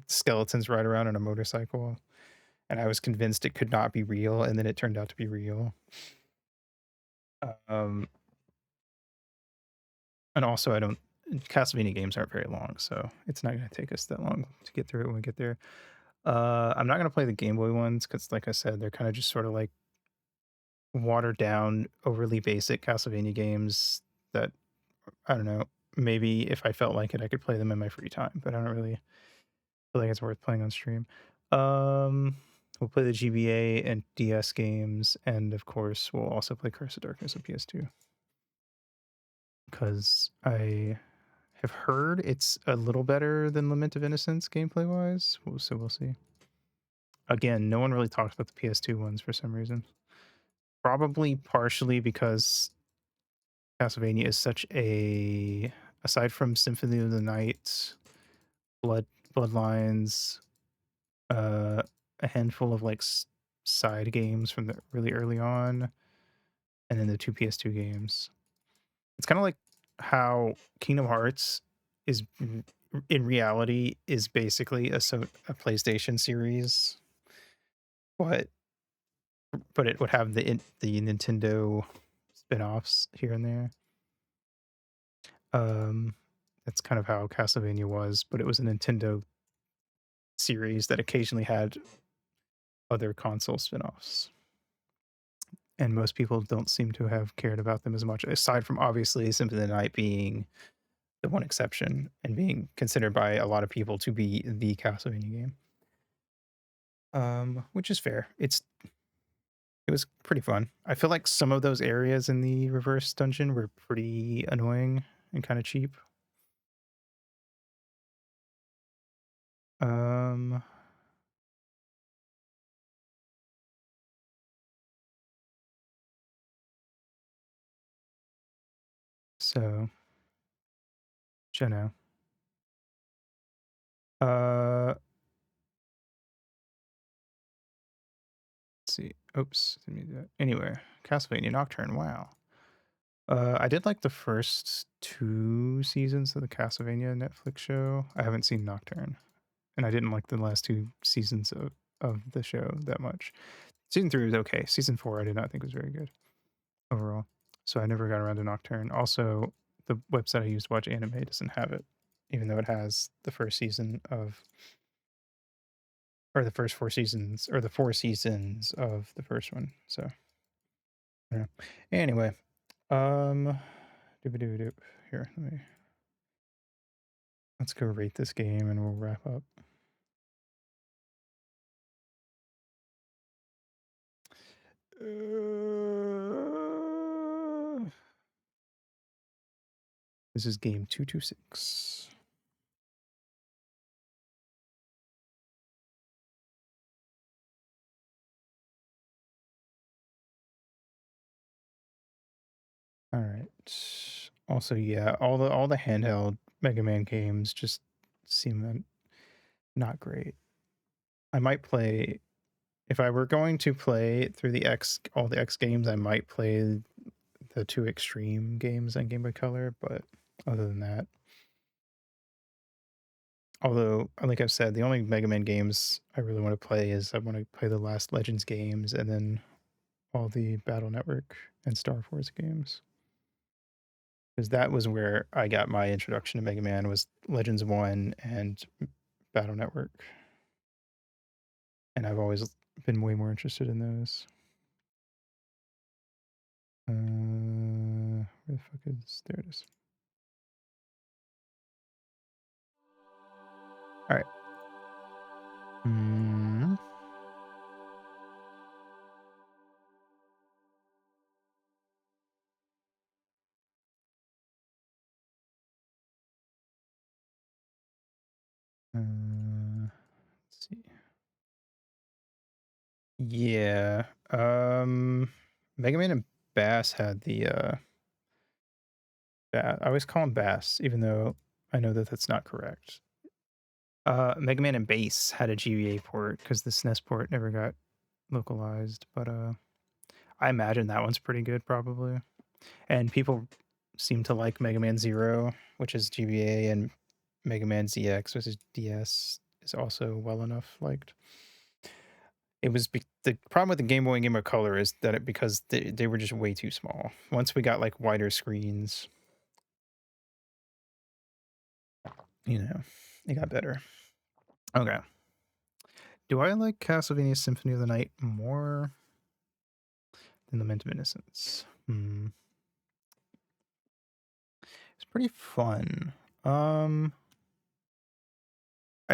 skeletons ride around on a motorcycle, and I was convinced it could not be real, and then it turned out to be real. Um, and also, I don't. Castlevania games aren't very long, so it's not going to take us that long to get through it when we get there. I'm not going to play the Game Boy ones because, like I said, they're kind of just sort of like watered down, overly basic Castlevania games that I don't know. Maybe if I felt like it, I could play them in my free time, but I don't really feel like it's worth playing on stream. We'll play the GBA and DS games, and of course, we'll also play Curse of Darkness on PS2 because I have heard it's a little better than Lament of Innocence gameplay wise. So we'll see. Again, no one really talks about the PS2 ones for some reason. Probably partially because Castlevania is such a, aside from Symphony of the Night, Bloodlines, a handful of like side games from the really early on, and then the two PS2 games. It's kind of like how Kingdom Hearts is in reality is basically a PlayStation series, but it would have the Nintendo spin-offs here and there. That's kind of how Castlevania was, but it was a Nintendo series that occasionally had other console spin-offs. And most people don't seem to have cared about them as much, aside from obviously Symphony of the Night being the one exception and being considered by a lot of people to be the Castlevania game. Which is fair. It was pretty fun. I feel like some of those areas in the reverse dungeon were pretty annoying and kind of cheap. So, Jeno. Let's see. Oops, didn't mean to do that. Anyway, Castlevania Nocturne. Wow. I did like the first 2 seasons of the Castlevania Netflix show. I haven't seen Nocturne, and I didn't like the last 2 seasons of the show that much. Season 3 was okay. Season 4 I did not think was very good overall. So I never got around to Nocturne. Also, the website I use to watch anime doesn't have it, even though it has the first season of, or the first 4 seasons, or the 4 seasons of the first one. So, yeah. Anyway, doop-a-doop-a-doop. Here, let's go rate this game and we'll wrap up. This is game 226. All right. Also, yeah, all the handheld Mega Man games just seem not great. I might play, if I were going to play through all the X games, I might play the 2 Extreme games on Game Boy Color, but other than that, although, like I've said, the only Mega Man games I really want to play is I want to play the last Legends games and then all the Battle Network and Star Force games. Because that was where I got my introduction to Mega Man, was Legends 1 and Battle Network. And I've always been way more interested in those. Where the fuck is... There it is. All right. Let's see. Yeah. Mega Man and Bass had the I always call him Bass, even though I know that that's not correct. Mega Man and Bass had a GBA port because the SNES port never got localized, but I imagine that one's pretty good probably. And people seem to like Mega Man Zero, which is GBA, and Mega Man ZX, which is DS, is also well enough liked. It was the problem with the Game Boy and Game Boy Color is that because they were just way too small. Once we got like wider screens, you know, it got better. Okay. Do I like Castlevania Symphony of the Night more than Lament of Innocence? It's pretty fun. I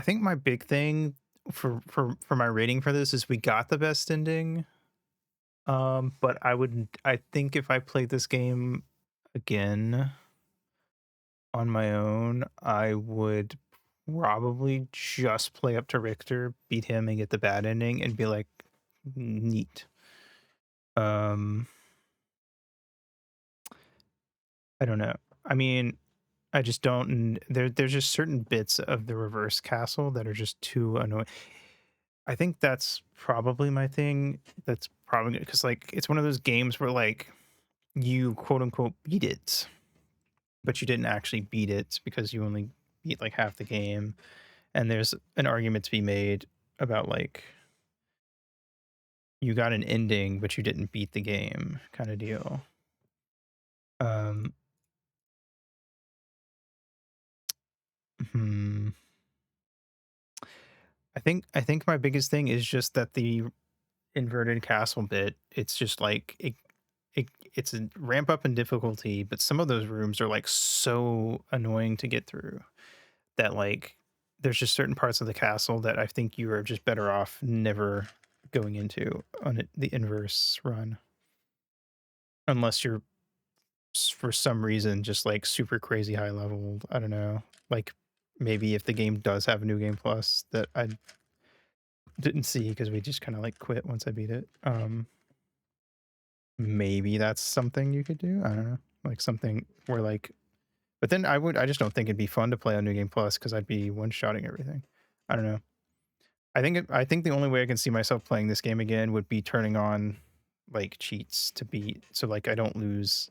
think my big thing for my rating for this is we got the best ending. But I think if I played this game again on my own, I would probably just play up to Richter, beat him, and get the bad ending, and be like, neat. I don't know. I mean, I just don't. There's just certain bits of the reverse castle that are just too annoying. I think that's probably my thing. That's probably because like it's one of those games where like you quote unquote beat it, but you didn't actually beat it because you only beat like half the game. And there's an argument to be made about like you got an ending, but you didn't beat the game kind of deal. Hmm. I think my biggest thing is just that the inverted castle bit, it's just like it's a ramp up in difficulty, but some of those rooms are like so annoying to get through that like there's just certain parts of the castle that I think you are just better off never going into on the inverse run, unless you're for some reason just like super crazy high level. I don't know, like maybe if the game does have a new game plus that I didn't see because we just kind of like quit once I beat it. Maybe that's something you could do. I don't know, like something where like, but then I just don't think it'd be fun to play on New Game Plus because I'd be one-shotting everything. I don't know. I think the only way I can see myself playing this game again would be turning on like cheats to beat, so like I don't lose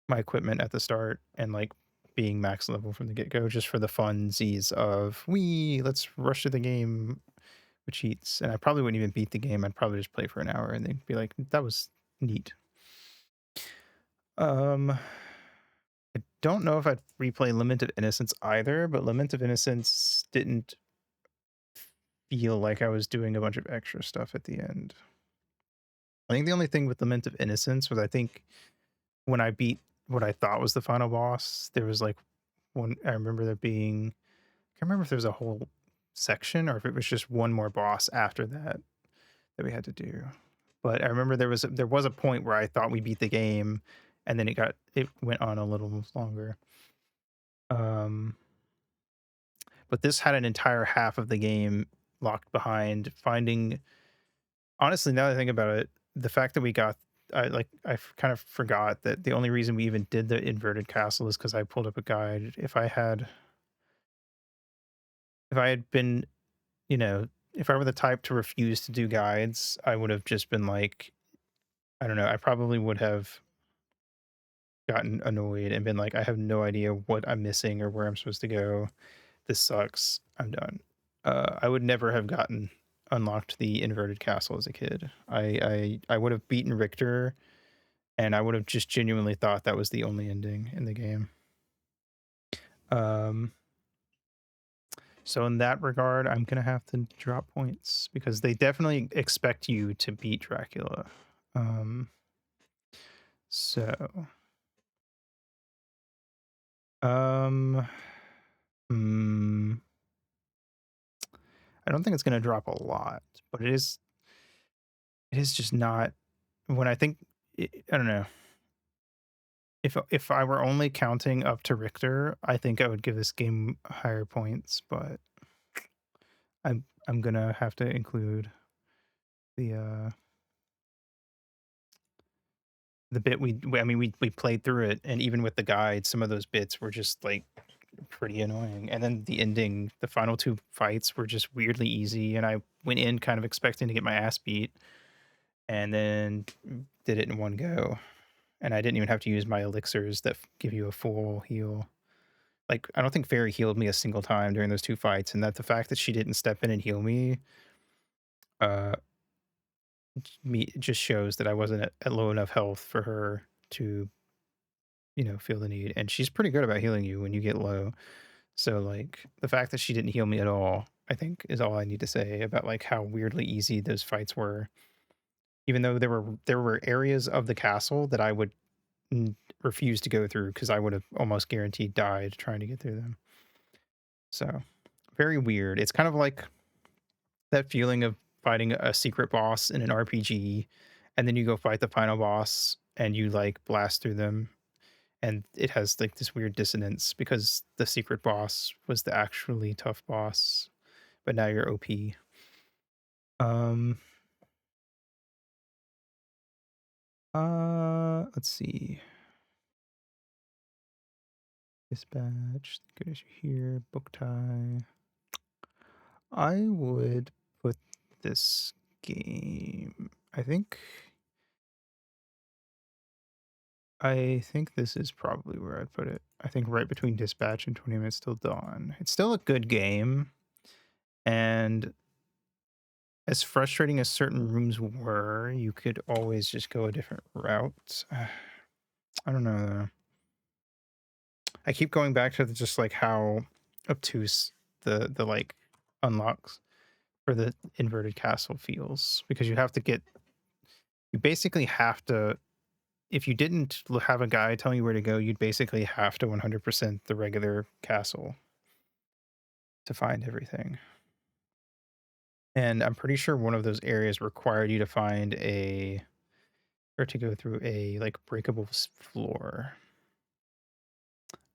my equipment at the start and like being max level from the get-go just for the funsies of let's rush to the game with cheats. And I probably wouldn't even beat the game. I'd probably just play for an hour and then be like, that was neat. I don't know if I'd replay Lament of Innocence either, but Lament of Innocence didn't feel like I was doing a bunch of extra stuff at the end. I think the only thing with Lament of Innocence was I think when I beat what I thought was the final boss, there was like one, I remember there being, I can't remember if there was a whole section or if it was just one more boss after that that we had to do. But I remember there was a point where I thought we beat the game and then it went on a little longer. But this had an entire half of the game locked behind finding. Honestly, now that I think about it, the fact that we got, I kind of forgot that the only reason we even did the inverted castle is because I pulled up a guide. If I had been, you know, if I were the type to refuse to do guides, I would have just been like, I don't know, I probably would have gotten annoyed and been like, I have no idea what I'm missing or where I'm supposed to go. This sucks. I'm done. I would never have unlocked the inverted castle as a kid. I would have beaten Richter, and I would have just genuinely thought that was the only ending in the game. So in that regard, I'm gonna have to drop points because they definitely expect you to beat Dracula. So I don't think it's gonna drop a lot, but it is just not when I think I don't know. If I were only counting up to Richter, I think I would give this game higher points, but I'm gonna have to include the bit we played through it, and even with the guide, some of those bits were just like pretty annoying. And then the ending, the final two fights were just weirdly easy, and I went in kind of expecting to get my ass beat, and then did it in one go. And I didn't even have to use my elixirs that give you a full heal. like, I don't think Fairy healed me a single time during those 2 fights, and that the fact that she didn't step in and heal me, uh, just shows that I wasn't at low enough health for her to, feel the need, and she's pretty good about healing you when you get low. So, like, the fact that she didn't heal me at all, I think, is all I need to say about, like, how weirdly easy those fights were. Even though there were areas of the castle that I would refuse to go through because I would have almost guaranteed died trying to get through them. So, very weird. It's kind of like that feeling of fighting a secret boss in an RPG, and then you go fight the final boss and you, like, blast through them, and it has, like, this weird dissonance because the secret boss was the actually tough boss, but now you're OP. Um, let's see. Dispatch, good as you hear, book tie. I would put this game, I think this is probably where I'd put it. I think right between Dispatch and 20 Minutes Till Dawn. It's still a good game, and as frustrating as certain rooms were, you could always just go a different route. I don't know though. I keep going back to just like how obtuse the like unlocks for the inverted castle feels, because you basically have to, if you didn't have a guide telling you where to go, you'd basically have to 100% the regular castle to find everything. And I'm pretty sure one of those areas required you to find or to go through a like breakable floor,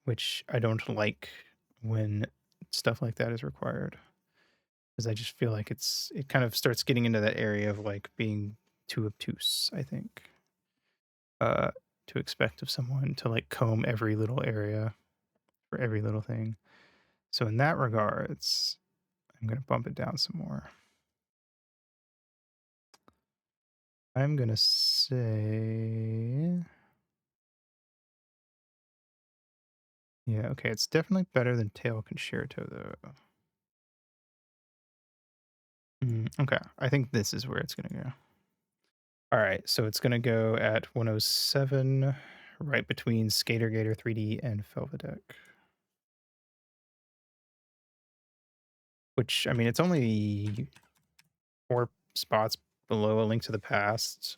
which I don't like when stuff like that is required, because I just feel like it kind of starts getting into that area of like being too obtuse, I think, to expect of someone to like comb every little area for every little thing. So in that regards, I'm going to bump it down some more. I'm going to say, yeah, okay, it's definitely better than Tail Concerto, though. Okay, I think this is where it's going to go. All right, so it's going to go at 107, right between Skater Gator 3D and Velvedek. Which, I mean, it's only 4 spots below A Link to the Past.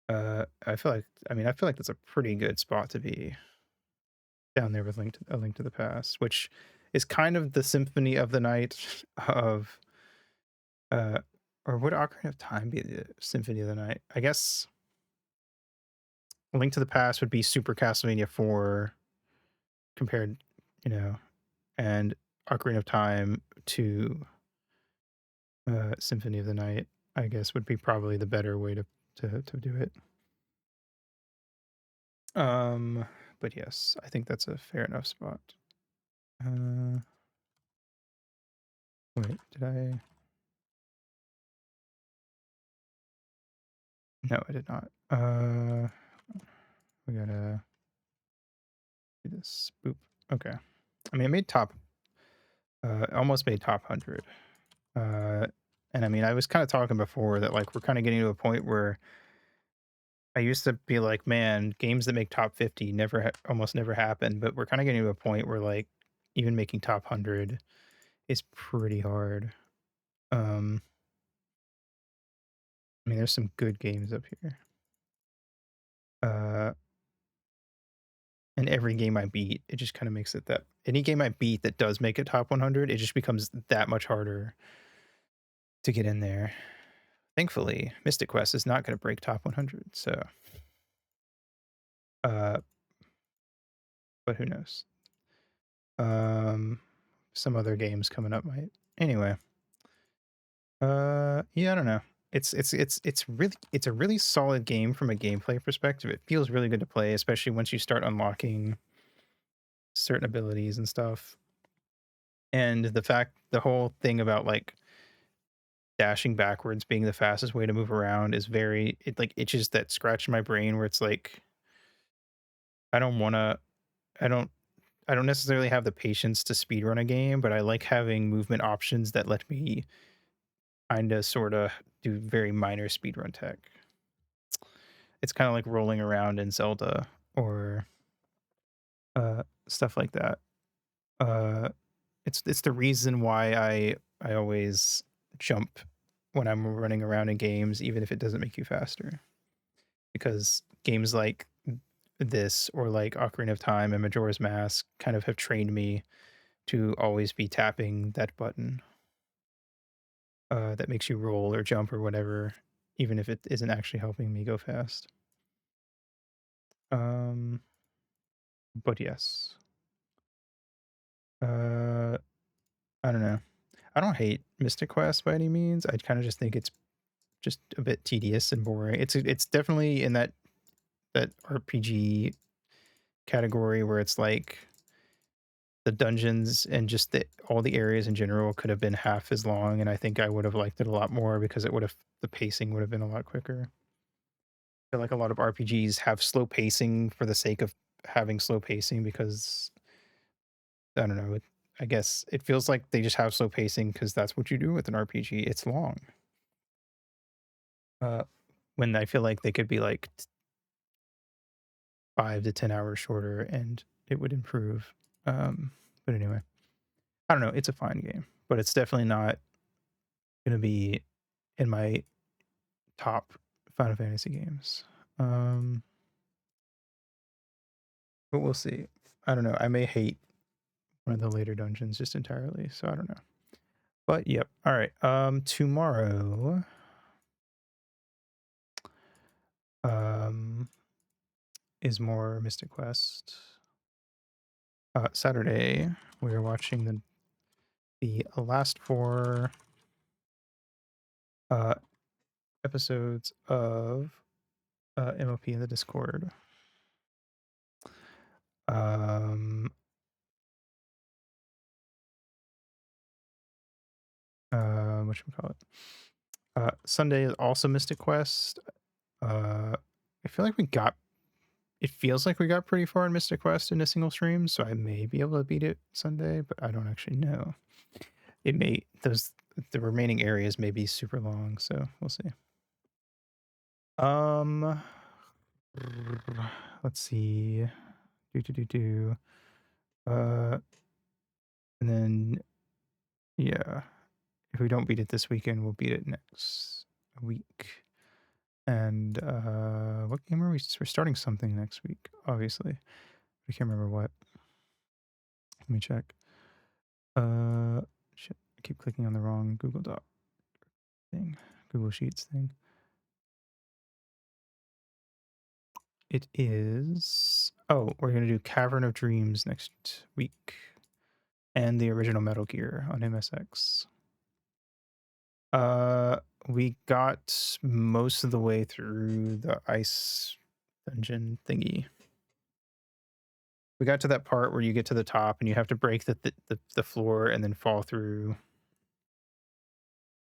I feel like that's a pretty good spot to be down there with A Link to the Past, which is kind of the Symphony of the Night of, or would Ocarina of Time be the Symphony of the Night? I guess A Link to the Past would be Super Castlevania 4 compared, and Ocarina of Time to Symphony of the Night, I guess, would be probably the better way to do it. But yes, I think that's a fair enough spot. Wait, did I? No, I did not. We gotta do this. Boop. Okay. I mean, I made almost made top 100. And I mean, I was kind of talking before that like we're kind of getting to a point where I used to be like, man, games that make top 50 almost never happen, but we're kind of getting to a point where like even making top 100 is pretty hard. I mean, there's some good games up here. And every game I beat, it just kind of makes it that any game I beat that does make it top 100, it just becomes that much harder to get in there. Thankfully, Mystic Quest is not going to break top 100, so but who knows? Some other games coming up might. Anyway, yeah, I don't know. It's a really solid game from a gameplay perspective. It feels really good to play, especially once you start unlocking certain abilities and stuff. And the whole thing about like dashing backwards being the fastest way to move around is it like itches that scratch in my brain where it's like I don't I don't necessarily have the patience to speedrun a game, but I like having movement options that let me kind of sort of do very minor speedrun tech. It's kind of like rolling around in Zelda or stuff like that. It's the reason why I always jump when I'm running around in games, even if it doesn't make you faster. Because games like this or like Ocarina of Time and Majora's Mask kind of have trained me to always be tapping that button that makes you roll or jump or whatever, even if it isn't actually helping me go fast. But yes. I don't know. I don't hate Mystic Quest by any means. I kind of just think it's just a bit tedious and boring. It's definitely in that RPG category where it's like the dungeons and just all the areas in general could have been half as long, and I think I would have liked it a lot more because the pacing would have been a lot quicker. I feel like a lot of RPGs have slow pacing for the sake of having slow pacing because I don't know. I guess it feels like they just have slow pacing because that's what you do with an RPG. It's long. When I feel like they could be like 5 to 10 hours shorter and it would improve. But anyway, I don't know. It's a fine game, but it's definitely not going to be in my top Final Fantasy games. But we'll see. I don't know. I may hate one of the later dungeons just entirely, so I don't know. But yep. All right. Tomorrow is more Mystic Quest. Saturday we are watching the last 4 episodes of MOP in the Discord. Whatchamacallit? Sunday is also Mystic Quest. I feel like it feels like we got pretty far in Mystic Quest in a single stream, so I may be able to beat it Sunday, but I don't actually know. The remaining areas may be super long, so we'll see. Let's see. And then yeah, if we don't beat it this weekend, we'll beat it next week. And what game are we? We're starting something next week, obviously. I can't remember what. Let me check. Shit, I keep clicking on the wrong Google Doc thing, Google Sheets thing. It is. Oh, we're gonna do Cavern of Dreams next week, and the original Metal Gear on MSX. We got most of the way through the ice dungeon thingy. We got to that part where you get to the top and you have to break the floor and then fall through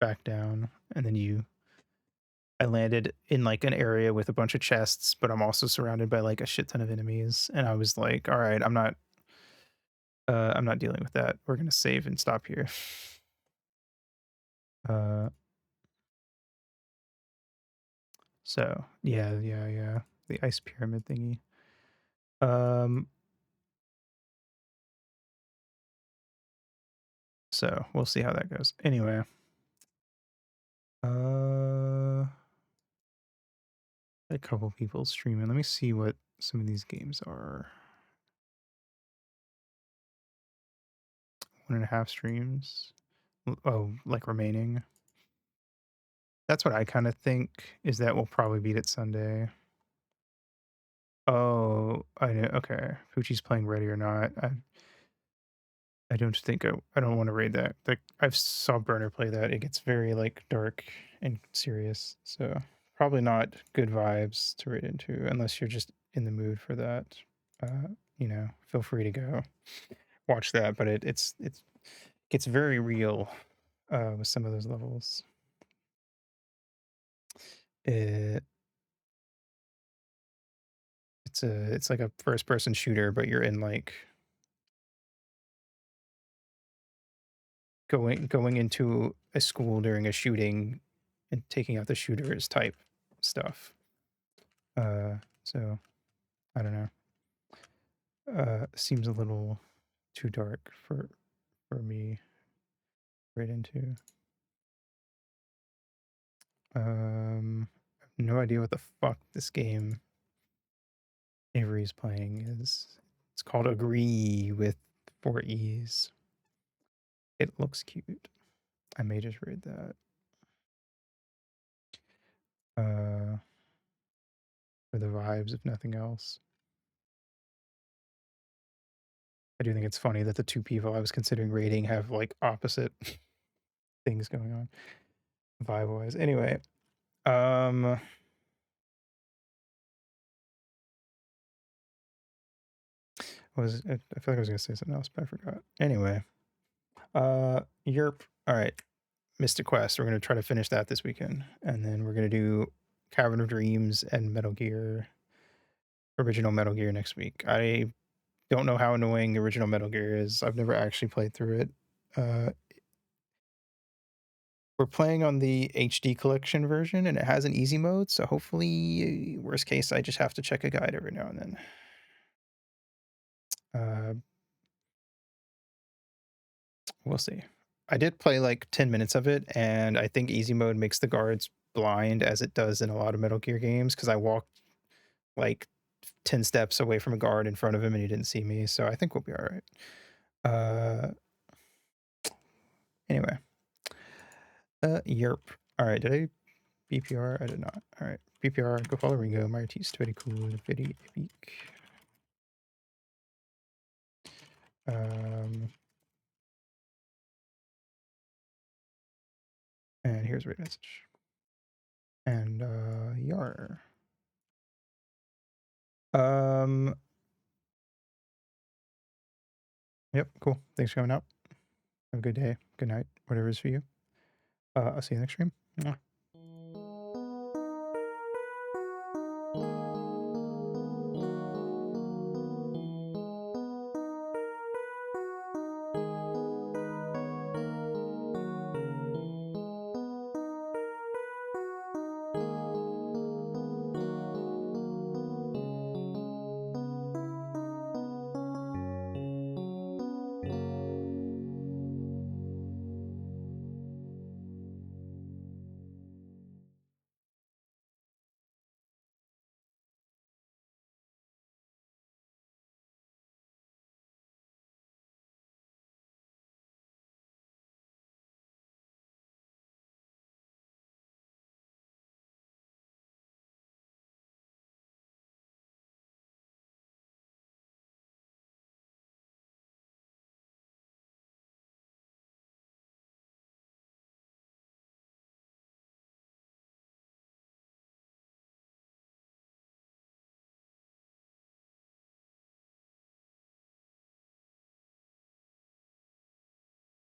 back down, and then I landed in like an area with a bunch of chests, but I'm also surrounded by like a shit ton of enemies, and I was like, all right, I'm not dealing with that. We're gonna save and stop here. So yeah, the ice pyramid thingy. So we'll see how that goes. Anyway, a couple people streaming. Let me see what some of these games are. 1.5 streams. Oh, like remaining. That's what I kind of think, is that we'll probably beat it Sunday. Oh, I know. Okay, Poochie's playing Ready or Not. I don't think I don't want to raid that. Like, I've saw Burner play that. It gets very like dark and serious, so probably not good vibes to raid into unless you're just in the mood for that. Feel free to go watch that, but it gets very real with some of those levels. It's like a first person shooter, but you're in like going into a school during a shooting and taking out the shooters type stuff. So I don't know. Seems a little too dark for me right into. I have no idea what the fuck this game Avery's playing is. It's called Agree with 4 E's. It looks cute. I may just read that. For the vibes, if nothing else. I do think it's funny that the two people I was considering rating have like opposite things going on vibe-wise. Anyway, I feel like I was gonna say something else, but I forgot. Anyway, Europe. All right, Mystic Quest. We're gonna try to finish that this weekend, and then we're gonna do Cavern of Dreams and original Metal Gear next week. I don't know how annoying the original Metal Gear is. I've never actually played through it. We're playing on the HD collection version, and it has an easy mode, so hopefully, worst case, I just have to check a guide every now and then. We'll see. I did play like 10 minutes of it, and I think easy mode makes the guards blind as it does in a lot of Metal Gear games, because I walked like 10 steps away from a guard in front of him and he didn't see me, so I think we'll be all right. Anyway. Yerp. All right, did I BPR? I did not. All right, BPR, go follow Ringo. My artiste, very cool, very epic. And here's a rate message. And Yar. Yep, cool. Thanks for coming out. Have a good day, good night, whatever it is for you. I'll see you next stream. Mwah.